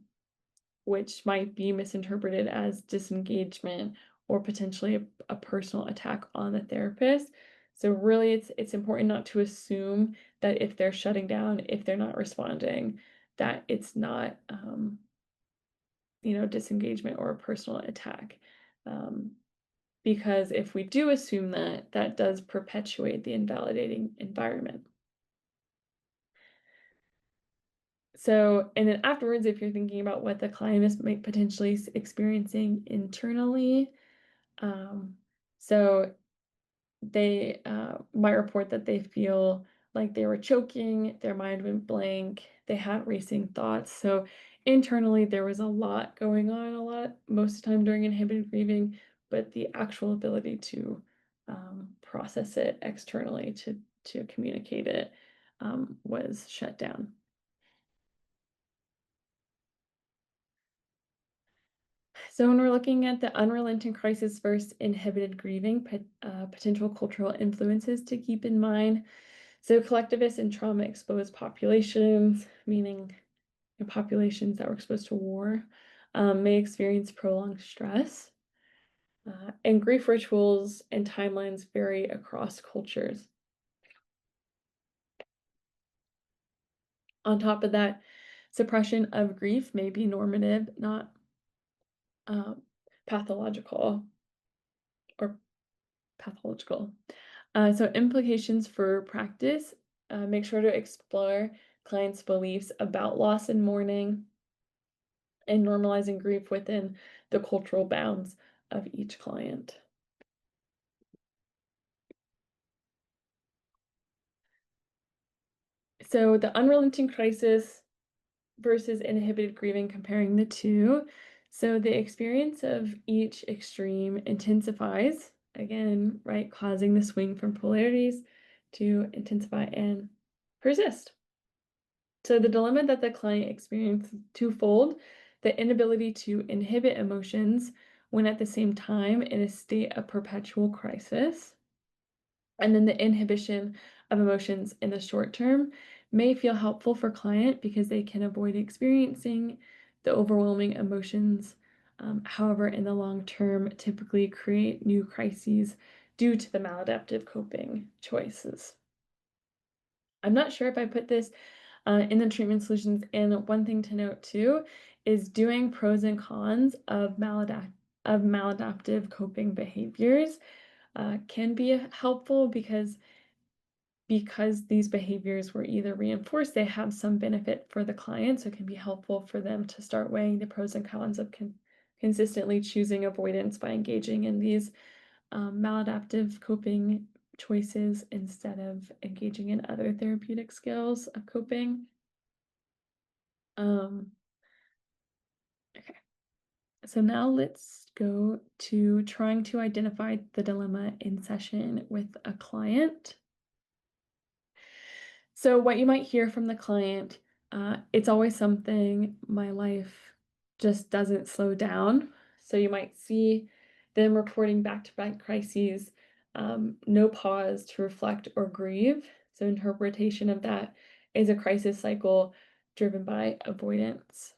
Speaker 1: which might be misinterpreted as disengagement or potentially a personal attack on the therapist. So really, it's important not to assume that if they're shutting down, if they're not responding, that it's not disengagement or a personal attack. Um, because if we do assume that, that does perpetuate the invalidating environment. So, and then afterwards, if you're thinking about what the client is potentially experiencing internally, um, so they might report that they feel like they were choking, their mind went blank, they had racing thoughts. So internally, there was a lot going on, most of the time during inhibited grieving, but the actual ability to process it externally, to communicate it, was shut down. So when we're looking at the unrelenting crisis versus inhibited grieving, potential cultural influences to keep in mind. So collectivist and trauma-exposed populations, meaning populations that were exposed to war, may experience prolonged stress. And grief rituals and timelines vary across cultures. On top of that, suppression of grief may be normative, not um, pathological or pathological. So implications for practice, make sure to explore clients' beliefs about loss and mourning and normalizing grief within the cultural bounds of each client. So the unrelenting crisis versus inhibited grieving, comparing the two. So the experience of each extreme intensifies, again, right, causing the swing from polarities to intensify and persist. So the dilemma that the client experienced is twofold: the inability to inhibit emotions when at the same time in a state of perpetual crisis, and then the inhibition of emotions in the short term may feel helpful for client because they can avoid experiencing the overwhelming emotions However, in the long term, typically create new crises due to the maladaptive coping choices. I'm not sure if I put this in the treatment solutions, and one thing to note too is doing pros and cons of maladaptive coping behaviors can be helpful because these behaviors were either reinforced, they have some benefit for the client, so it can be helpful for them to start weighing the pros and cons of consistently choosing avoidance by engaging in these maladaptive coping choices instead of engaging in other therapeutic skills of coping. Um, okay, so now let's go to trying to identify the dilemma in session with a client. So what you might hear from the client, it's always something, my life just doesn't slow down. So you might see them reporting back-to-back crises, no pause to reflect or grieve. So interpretation of that is a crisis cycle driven by avoidance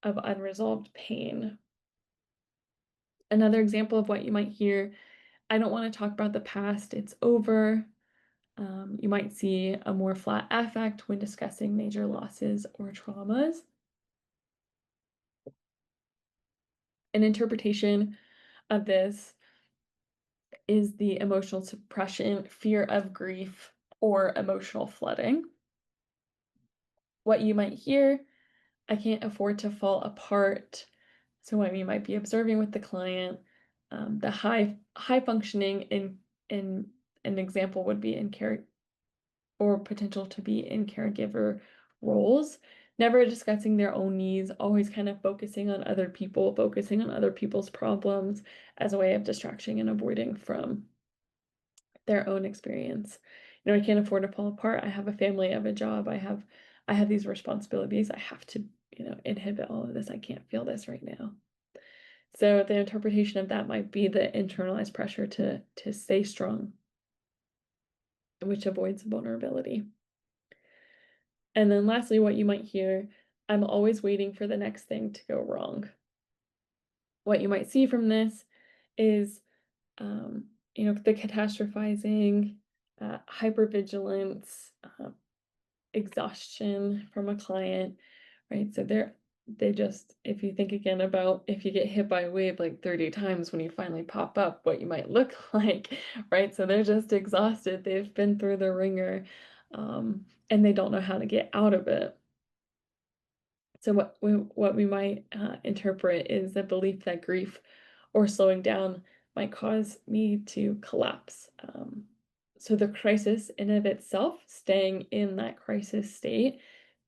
Speaker 1: of unresolved pain. Another example of what you might hear, I don't want to talk about the past, it's over. You might see a more flat affect when discussing major losses or traumas. An interpretation of this is the emotional suppression, fear of grief, or emotional flooding. What you might hear, I can't afford to fall apart. So what you might be observing with the client, the high functioning in an example would be in care or potential to be in caregiver roles, never discussing their own needs, always kind of focusing on other people, focusing on other people's problems as a way of distraction and avoiding from their own experience. I can't afford to fall apart. I have a family, I have a job, I have these responsibilities. I have to, inhibit all of this. I can't feel this right now. So the interpretation of that might be the internalized pressure to stay strong, which avoids vulnerability. And then lastly, what you might hear, I'm always waiting for the next thing to go wrong. What you might see from this is, the catastrophizing, hypervigilance, exhaustion from a client, right? So if you think again about if you get hit by a wave like 30 times when you finally pop up, what you might look like, right? So they're just exhausted. They've been through the ringer, and they don't know how to get out of it. So what we might interpret is the belief that grief or slowing down might cause me to collapse. So the crisis in of itself, staying in that crisis state,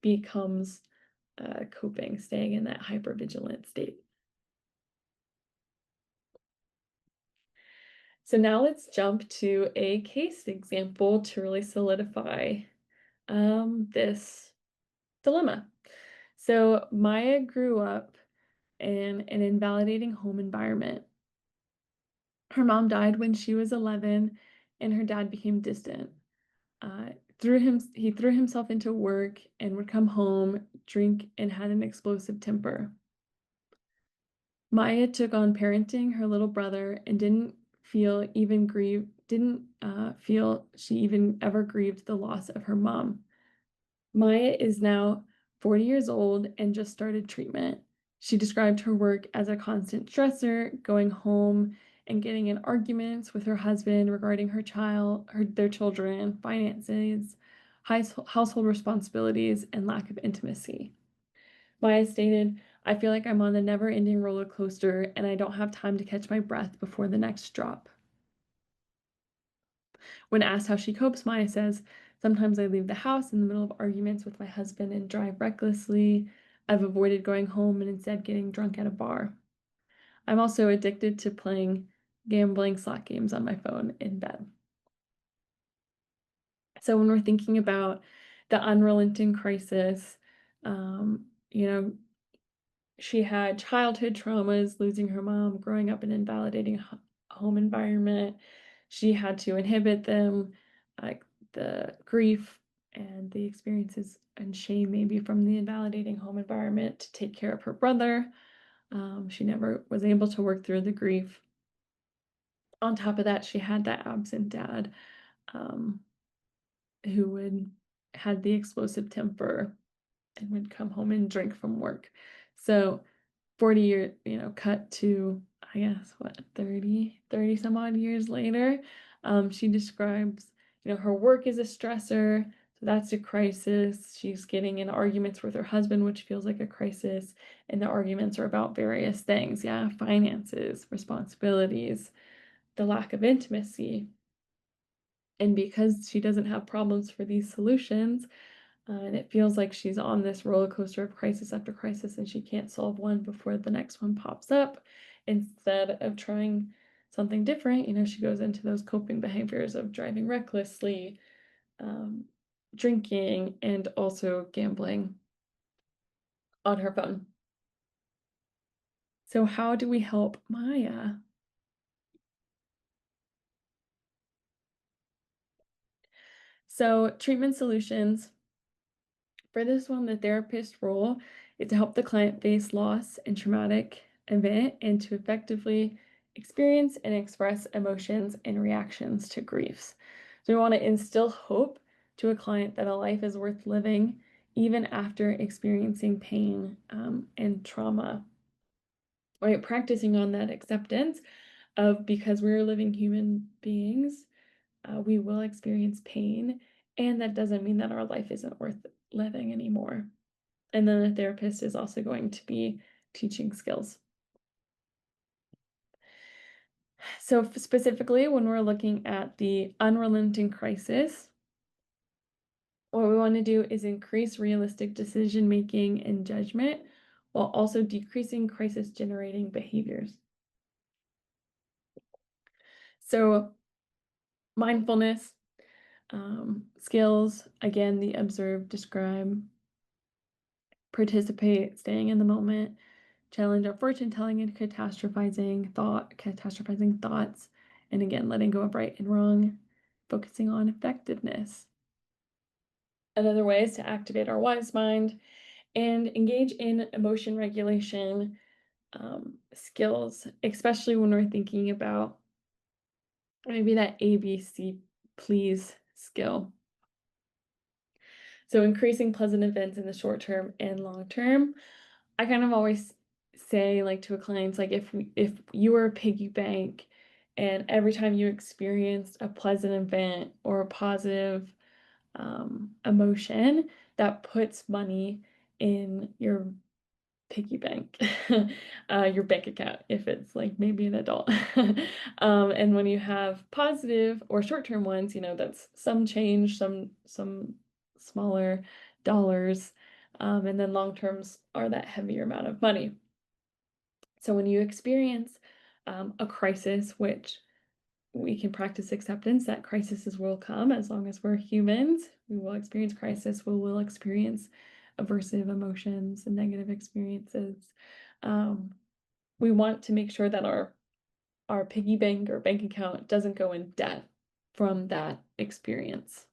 Speaker 1: becomes coping, staying in that hypervigilant state. So now let's jump to a case example to really solidify this dilemma. So Maya grew up in an invalidating home environment. Her mom died when she was 11, and her dad became distant. He threw himself into work and would come home, drink, and had an explosive temper. Maya took on parenting her little brother and didn't feel she even ever grieved the loss of her mom. Maya is now 40 years old and just started treatment. She described her work as a constant stressor, going home and getting in arguments with her husband regarding their children, finances, household responsibilities, and lack of intimacy. Maya stated, I feel like I'm on a never-ending roller coaster and I don't have time to catch my breath before the next drop. When asked how she copes, Maya says, sometimes I leave the house in the middle of arguments with my husband and drive recklessly. I've avoided going home and instead getting drunk at a bar. I'm also addicted to playing gambling slot games on my phone in bed. So when we're thinking about the unrelenting crisis, she had childhood traumas, losing her mom, growing up in an invalidating home environment. She had to inhibit them, like the grief and the experiences and shame maybe from the invalidating home environment to take care of her brother. She never was able to work through the grief. On top of that, she had that absent dad, um, who had the explosive temper and would come home and drink from work. So 40 year, cut to, I guess, what, 30 some odd years later, she describes, her work is a stressor. So that's a crisis. She's getting in arguments with her husband, which feels like a crisis. And the arguments are about various things. Yeah, finances, responsibilities, the lack of intimacy. And because she doesn't have problems for these solutions, and it feels like she's on this roller coaster of crisis after crisis, and she can't solve one before the next one pops up. Instead of trying something different, she goes into those coping behaviors of driving recklessly, um, drinking, and also gambling on her phone. So how do we help Maya? So treatment solutions. For this one, the therapist role is to help the client face loss and traumatic event and to effectively experience and express emotions and reactions to griefs. So we want to instill hope to a client that a life is worth living even after experiencing pain and trauma. Right, practicing on that acceptance of because we're living human beings, we will experience pain, and that doesn't mean that our life isn't worth living anymore. And then the therapist is also going to be teaching skills. So specifically, when we're looking at the unrelenting crisis, what we want to do is increase realistic decision making and judgment while also decreasing crisis generating behaviors. So mindfulness, skills, again, the observe, describe, participate, staying in the moment, challenge our fortune telling and catastrophizing thoughts, and again, letting go of right and wrong, focusing on effectiveness. Another way is to activate our wise mind and engage in emotion regulation skills, especially when we're thinking about maybe that ABC please skill. So increasing pleasant events in the short term and long term. I kind of always say like to a client, like if you were a piggy bank and every time you experienced a pleasant event or a positive emotion, that puts money in your piggy bank, your bank account, if it's like maybe an adult. And when you have positive or short-term ones, that's some change, some smaller dollars, and then long terms are that heavier amount of money. So when you experience a crisis, which we can practice acceptance that crises will come as long as we're humans. We will experience crisis. We will experience aversive emotions and negative experiences. We want to make sure that our piggy bank or bank account doesn't go in debt from that experience.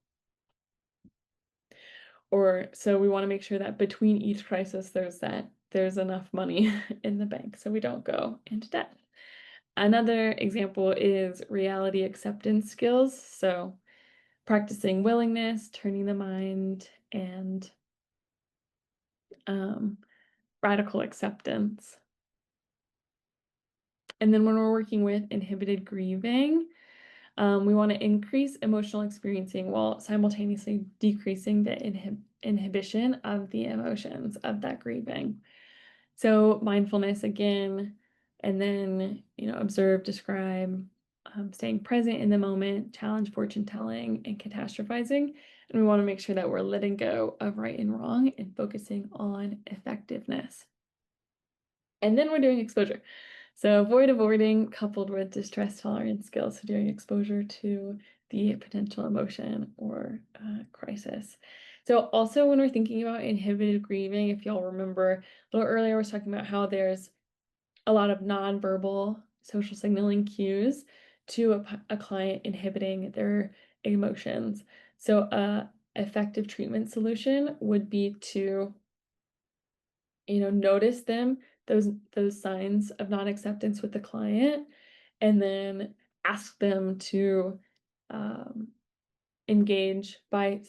Speaker 1: Or so we want to make sure that between each crisis there's enough money in the bank so we don't go into debt. Another example is reality acceptance skills. So practicing willingness, turning the mind, and radical acceptance. And then when we're working with inhibited grieving, we want to increase emotional experiencing while simultaneously decreasing the inhibition of the emotions of that grieving. So mindfulness again, and then, observe, describe, staying present in the moment, challenge fortune telling, and catastrophizing. And we want to make sure that we're letting go of right and wrong and focusing on effectiveness. And then we're doing exposure. So avoiding coupled with distress tolerance skills, so doing exposure to the potential emotion or crisis. So also when we're thinking about inhibited grieving, if y'all remember a little earlier, I was talking about how there's a lot of nonverbal social signaling cues to a client inhibiting their emotions. So a effective treatment solution would be to notice them, those signs of non-acceptance with the client, and then ask them to um, engage by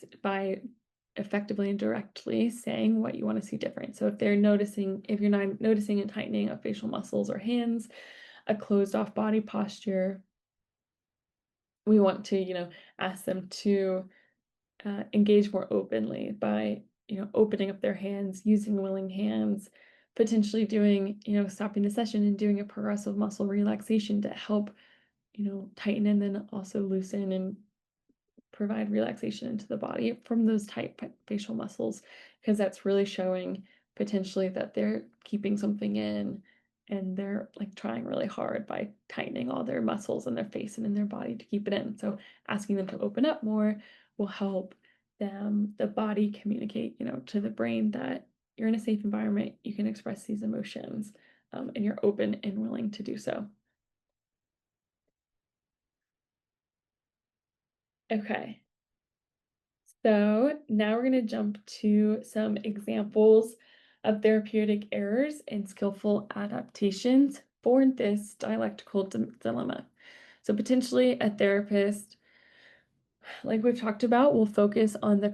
Speaker 1: effectively and directly saying what you want to see different. So if you're not noticing and tightening of facial muscles or hands, a closed off body posture, we want to, ask them to engage more openly by, opening up their hands, using willing hands, potentially doing, stopping the session and doing a progressive muscle relaxation to help, tighten and then also loosen and provide relaxation into the body from those tight facial muscles, because that's really showing potentially that they're keeping something in and they're like trying really hard by tightening all their muscles in their face and in their body to keep it in. So asking them to open up more will help the body communicate, to the brain that you're in a safe environment, you can express these emotions, and you're open and willing to do so. Okay. So now we're going to jump to some examples of therapeutic errors and skillful adaptations for this dialectical dilemma. So potentially a therapist, like we've talked about, will focus on the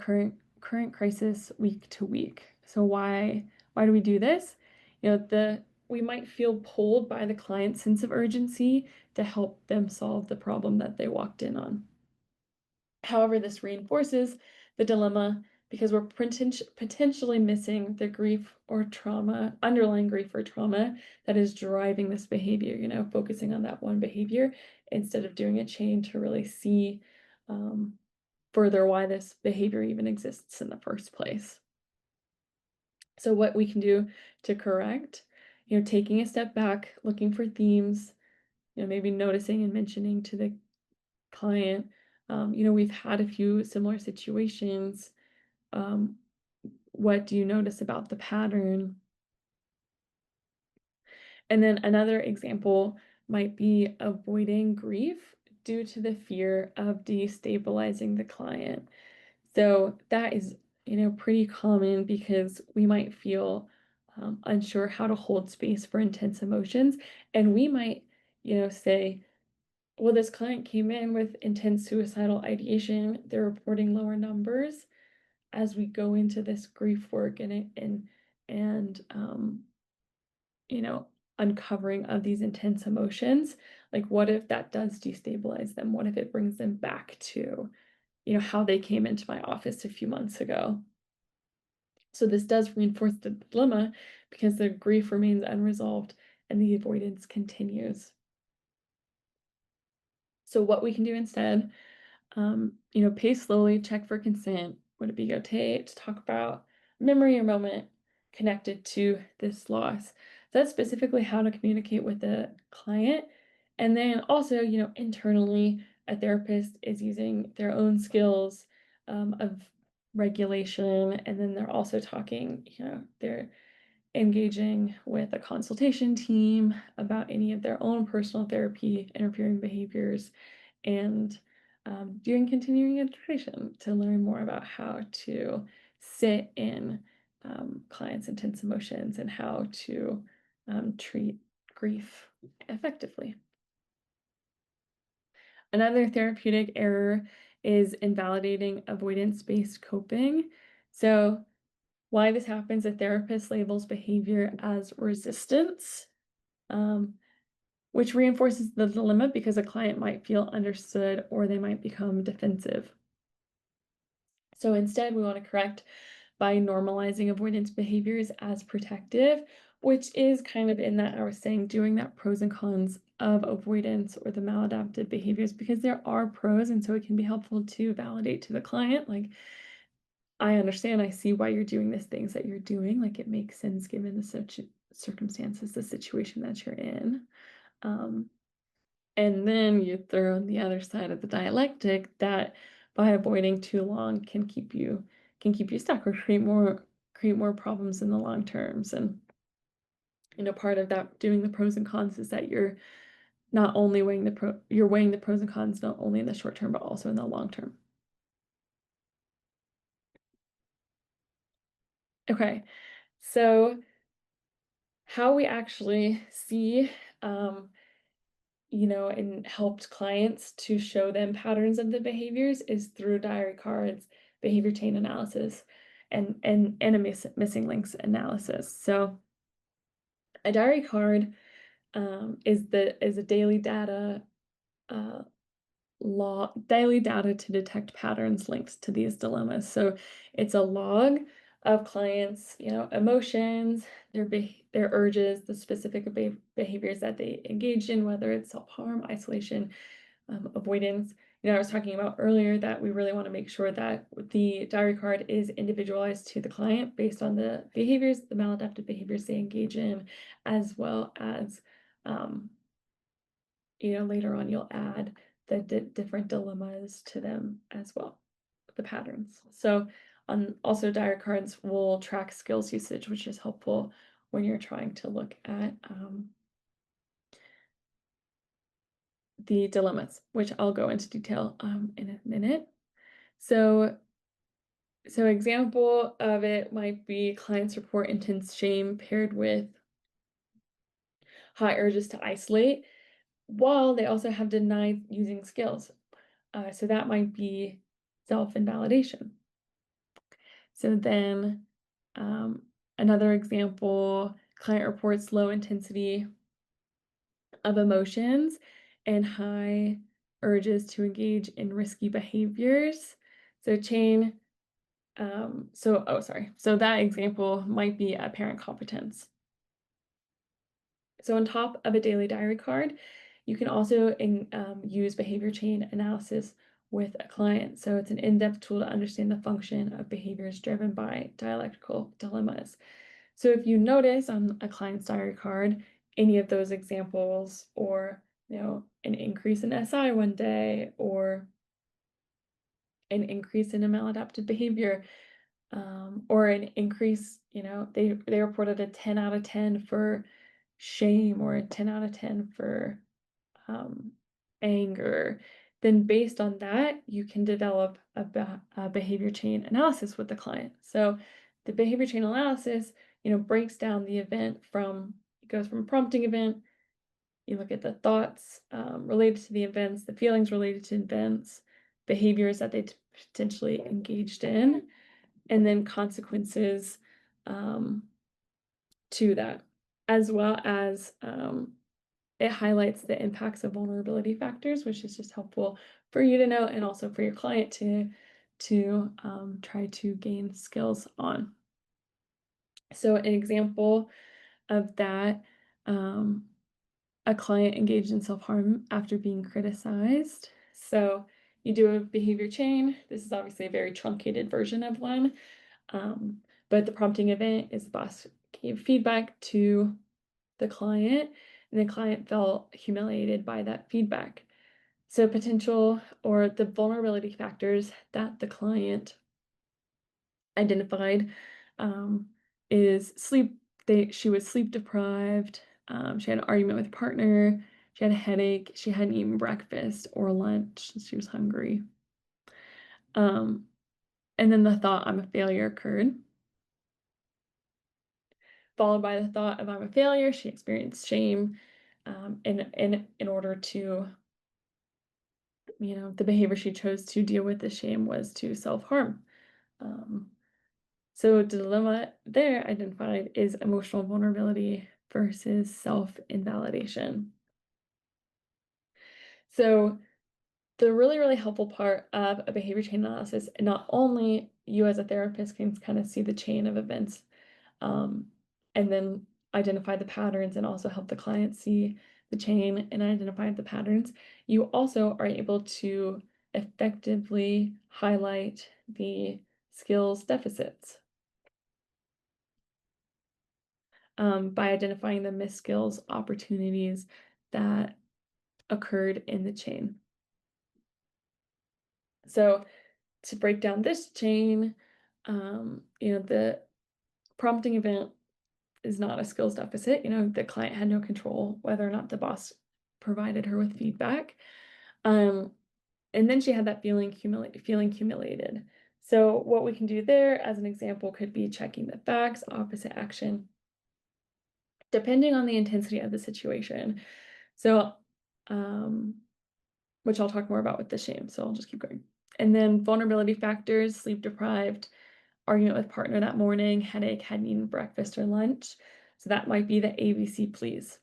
Speaker 1: current crisis week to week. So why do we do this? We might feel pulled by the client's sense of urgency to help them solve the problem that they walked in on. However, this reinforces the dilemma because we're potentially missing the grief or trauma, underlying grief or trauma that is driving this behavior, focusing on that one behavior instead of doing a chain to really see further why this behavior even exists in the first place. So what we can do to correct, taking a step back, looking for themes, maybe noticing and mentioning to the client, we've had a few similar situations. Um, what do you notice about the pattern? And then another example might be avoiding grief due to the fear of destabilizing the client. So that is, pretty common because we might feel unsure how to hold space for intense emotions. And we might, say, well, this client came in with intense suicidal ideation. They're reporting lower numbers as we go into this grief work and you know, uncovering of these intense emotions. Like, what if that does destabilize them? What if it brings them back to, how they came into my office a few months ago? So this does reinforce the dilemma because the grief remains unresolved and the avoidance continues. So what we can do instead, pace slowly, check for consent. Would it be okay to talk about memory or moment connected to this loss? So that's specifically how to communicate with the client. And then also, internally, a therapist is using their own skills of regulation. And then they're also talking, they're engaging with a consultation team about any of their own personal therapy interfering behaviors, and doing continuing education to learn more about how to sit in clients' intense emotions and how to treat grief effectively. Another therapeutic error is invalidating avoidance-based coping. So why this happens, a therapist labels behavior as resistance, um, which reinforces the dilemma because a client might feel understood or they might become defensive. So instead, we want to correct by normalizing avoidance behaviors as protective, which is kind of in that I was saying, doing that pros and cons of avoidance or the maladaptive behaviors, because there are pros, and so it can be helpful to validate to the client, like, I understand, I see why you're doing these things that you're doing, like, it makes sense given the circumstances, the situation that you're in. Um, and then you throw on the other side of the dialectic that by avoiding too long can keep you stuck or create more problems in the long terms. And part of that doing the pros and cons is that you're not only weighing the pros and cons not only in the short term but also in the long term. Okay, so how we actually see, and helped clients to show them patterns of the behaviors is through diary cards, behavior chain analysis, and a missing links analysis. So a diary card is a uh, daily data to detect patterns linked to these dilemmas. So it's a log of clients, emotions, their urges, the specific behaviors that they engaged in, whether it's self-harm, isolation, avoidance. I was talking about earlier that we really want to make sure that the diary card is individualized to the client based on the behaviors, the maladaptive behaviors they engage in, as well as um, later on you'll add the different dilemmas to them as well, the patterns. So also diary cards will track skills usage, which is helpful when you're trying to look at the dilemmas, which I'll go into detail in a minute. So example of it might be clients report intense shame paired with high urges to isolate, while they also have denied using skills. So that might be self-invalidation. So then another example, client reports low intensity of emotions and high urges to engage in risky behaviors. So so that example might be apparent competence. So on top of a daily diary card, you can also use behavior chain analysis with a client. So it's an in-depth tool to understand the function of behaviors driven by dialectical dilemmas. So if you notice on a client's diary card, any of those examples, or an increase in SI one day, or an increase in a maladaptive behavior, or an increase, they reported a 10 out of 10 for shame or a 10 out of 10 for um, anger, then based on that, you can develop a behavior chain analysis with the client. So the behavior chain analysis, breaks down the event it goes from a prompting event, you look at the thoughts related to the events, the feelings related to events, behaviors that they potentially engaged in, and then consequences um, to that, as well as it highlights the impacts of vulnerability factors, which is just helpful for you to know and also for your client to try to gain skills on. So an example of that, a client engaged in self-harm after being criticized. So you do a behavior chain. This is obviously a very truncated version of one, but the prompting event is the boss gave feedback to the client, and the client felt humiliated by that feedback. So potential or the vulnerability factors that the client identified is sleep. She was sleep deprived. She had an argument with a partner. She had a headache. She hadn't eaten breakfast or lunch. She was hungry. Um, and then the thought, I'm a failure, occurred. Followed by the thought of I'm a failure. She experienced shame in order to, the behavior she chose to deal with the shame was to self-harm. So the dilemma there identified is emotional vulnerability versus self-invalidation. So the really, really helpful part of a behavior chain analysis, and not only you as a therapist can kind of see the chain of events, and then identify the patterns and also help the client see the chain and identify the patterns, you also are able to effectively highlight the skills deficits by identifying the missed skills opportunities that occurred in the chain. So to break down this chain, the prompting event is not a skills deficit. The client had no control whether or not the boss provided her with feedback. And then she had that feeling humiliated. So what we can do there as an example could be checking the facts, opposite action, depending on the intensity of the situation. So, which I'll talk more about with the shame, so I'll just keep going. And then vulnerability factors, sleep deprived, argument with partner that morning, headache, hadn't eaten breakfast or lunch. So that might be the ABC please.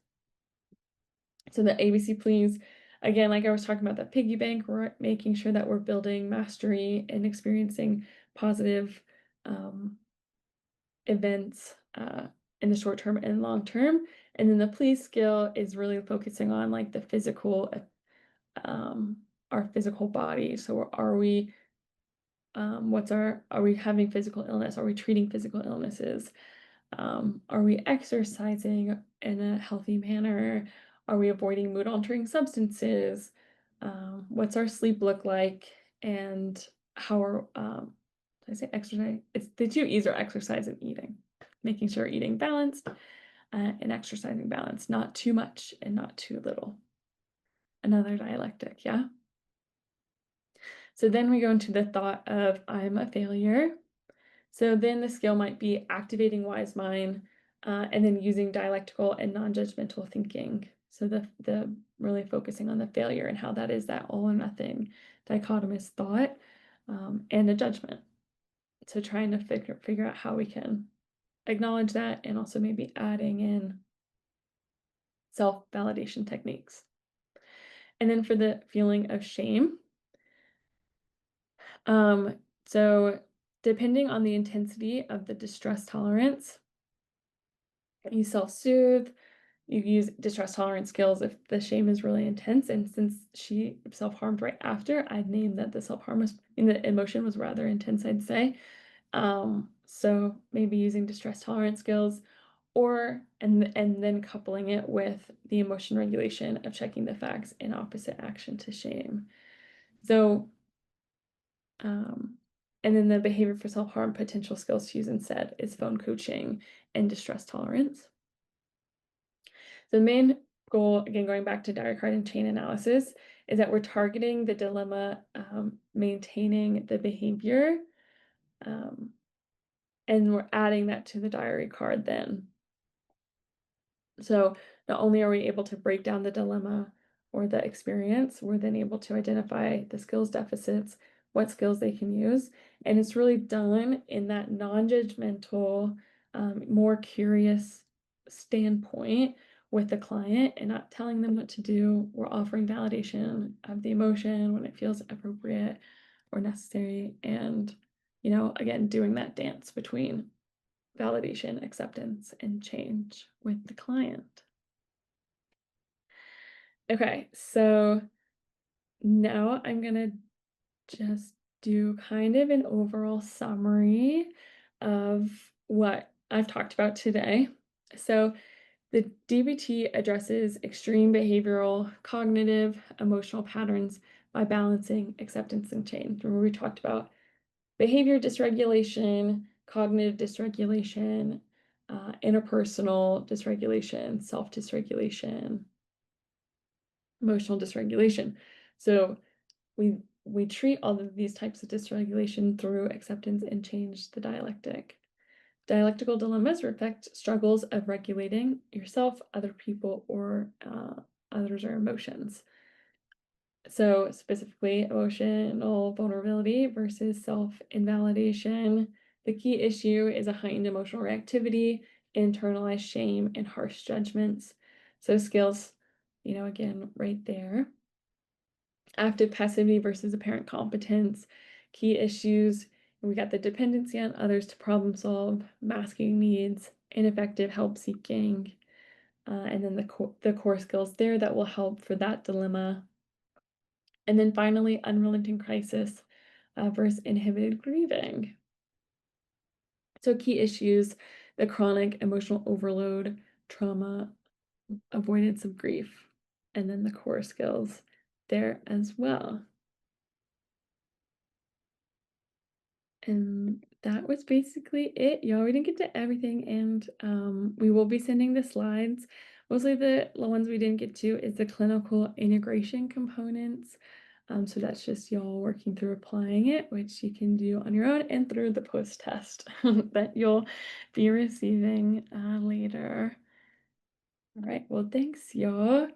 Speaker 1: So the ABC please, again, like I was talking about the piggy bank, we're making sure that we're building mastery and experiencing positive events in the short term and long term. And then the please skill is really focusing on like the physical, our physical body. So are we are we having physical illness? Are we treating physical illnesses? Are we exercising in a healthy manner? Are we avoiding mood altering substances? What's our sleep look like? And how are, did I say exercise? It's the two E's are exercise and eating. Making sure eating balanced and exercising balanced, not too much and not too little. Another dialectic, yeah? So then we go into the thought of I'm a failure. So then the skill might be activating wise mind and then using dialectical and non-judgmental thinking. So the really focusing on the failure and how that is that all or nothing dichotomous thought and a judgment. So trying to figure out how we can acknowledge that and also maybe adding in self-validation techniques. And then for the feeling of shame, so depending on the intensity of the distress tolerance, you self-soothe, you use distress tolerance skills if the shame is really intense. And since she self-harmed right after, I'd named that the self-harm was, the emotion was rather intense, I'd say. So maybe using distress tolerance skills or and then coupling it with the emotion regulation of checking the facts in opposite action to shame. So and then the behavior for self-harm potential skills to use instead is phone coaching and distress tolerance. The main goal, again, going back to diary card and chain analysis, is that we're targeting the dilemma, maintaining the behavior, and we're adding that to the diary card then. So not only are we able to break down the dilemma or the experience, we're then able to identify the skills deficits, what skills they can use. And it's really done in that non-judgmental, more curious standpoint with the client and not telling them what to do. We're offering validation of the emotion when it feels appropriate or necessary. And, again, doing that dance between validation, acceptance, and change with the client. Okay, so now I'm gonna just do kind of an overall summary of what I've talked about today. So the DBT addresses extreme behavioral, cognitive, emotional patterns by balancing acceptance and change. Remember we talked about behavior dysregulation, cognitive dysregulation, interpersonal dysregulation, self-dysregulation, emotional dysregulation. So we treat all of these types of dysregulation through acceptance and change the dialectic. Dialectical dilemmas reflect struggles of regulating yourself, other people, or others or emotions. So specifically emotional vulnerability versus self-invalidation. The key issue is a heightened emotional reactivity, internalized shame, and harsh judgments. So skills, again, right there. Active passivity versus apparent competence. Key issues, we got the dependency on others to problem solve, masking needs, ineffective help seeking, and then the core skills there that will help for that dilemma. And then finally, unrelenting crisis versus inhibited grieving. So key issues, the chronic emotional overload, trauma, avoidance of grief, and then the core skills there as well. And that was basically it, y'all. We didn't get to everything, and we will be sending the slides. Mostly the ones we didn't get to is the clinical integration components. So that's just y'all working through applying it, which you can do on your own and through the post test that you'll be receiving later. All right. Well, thanks, y'all.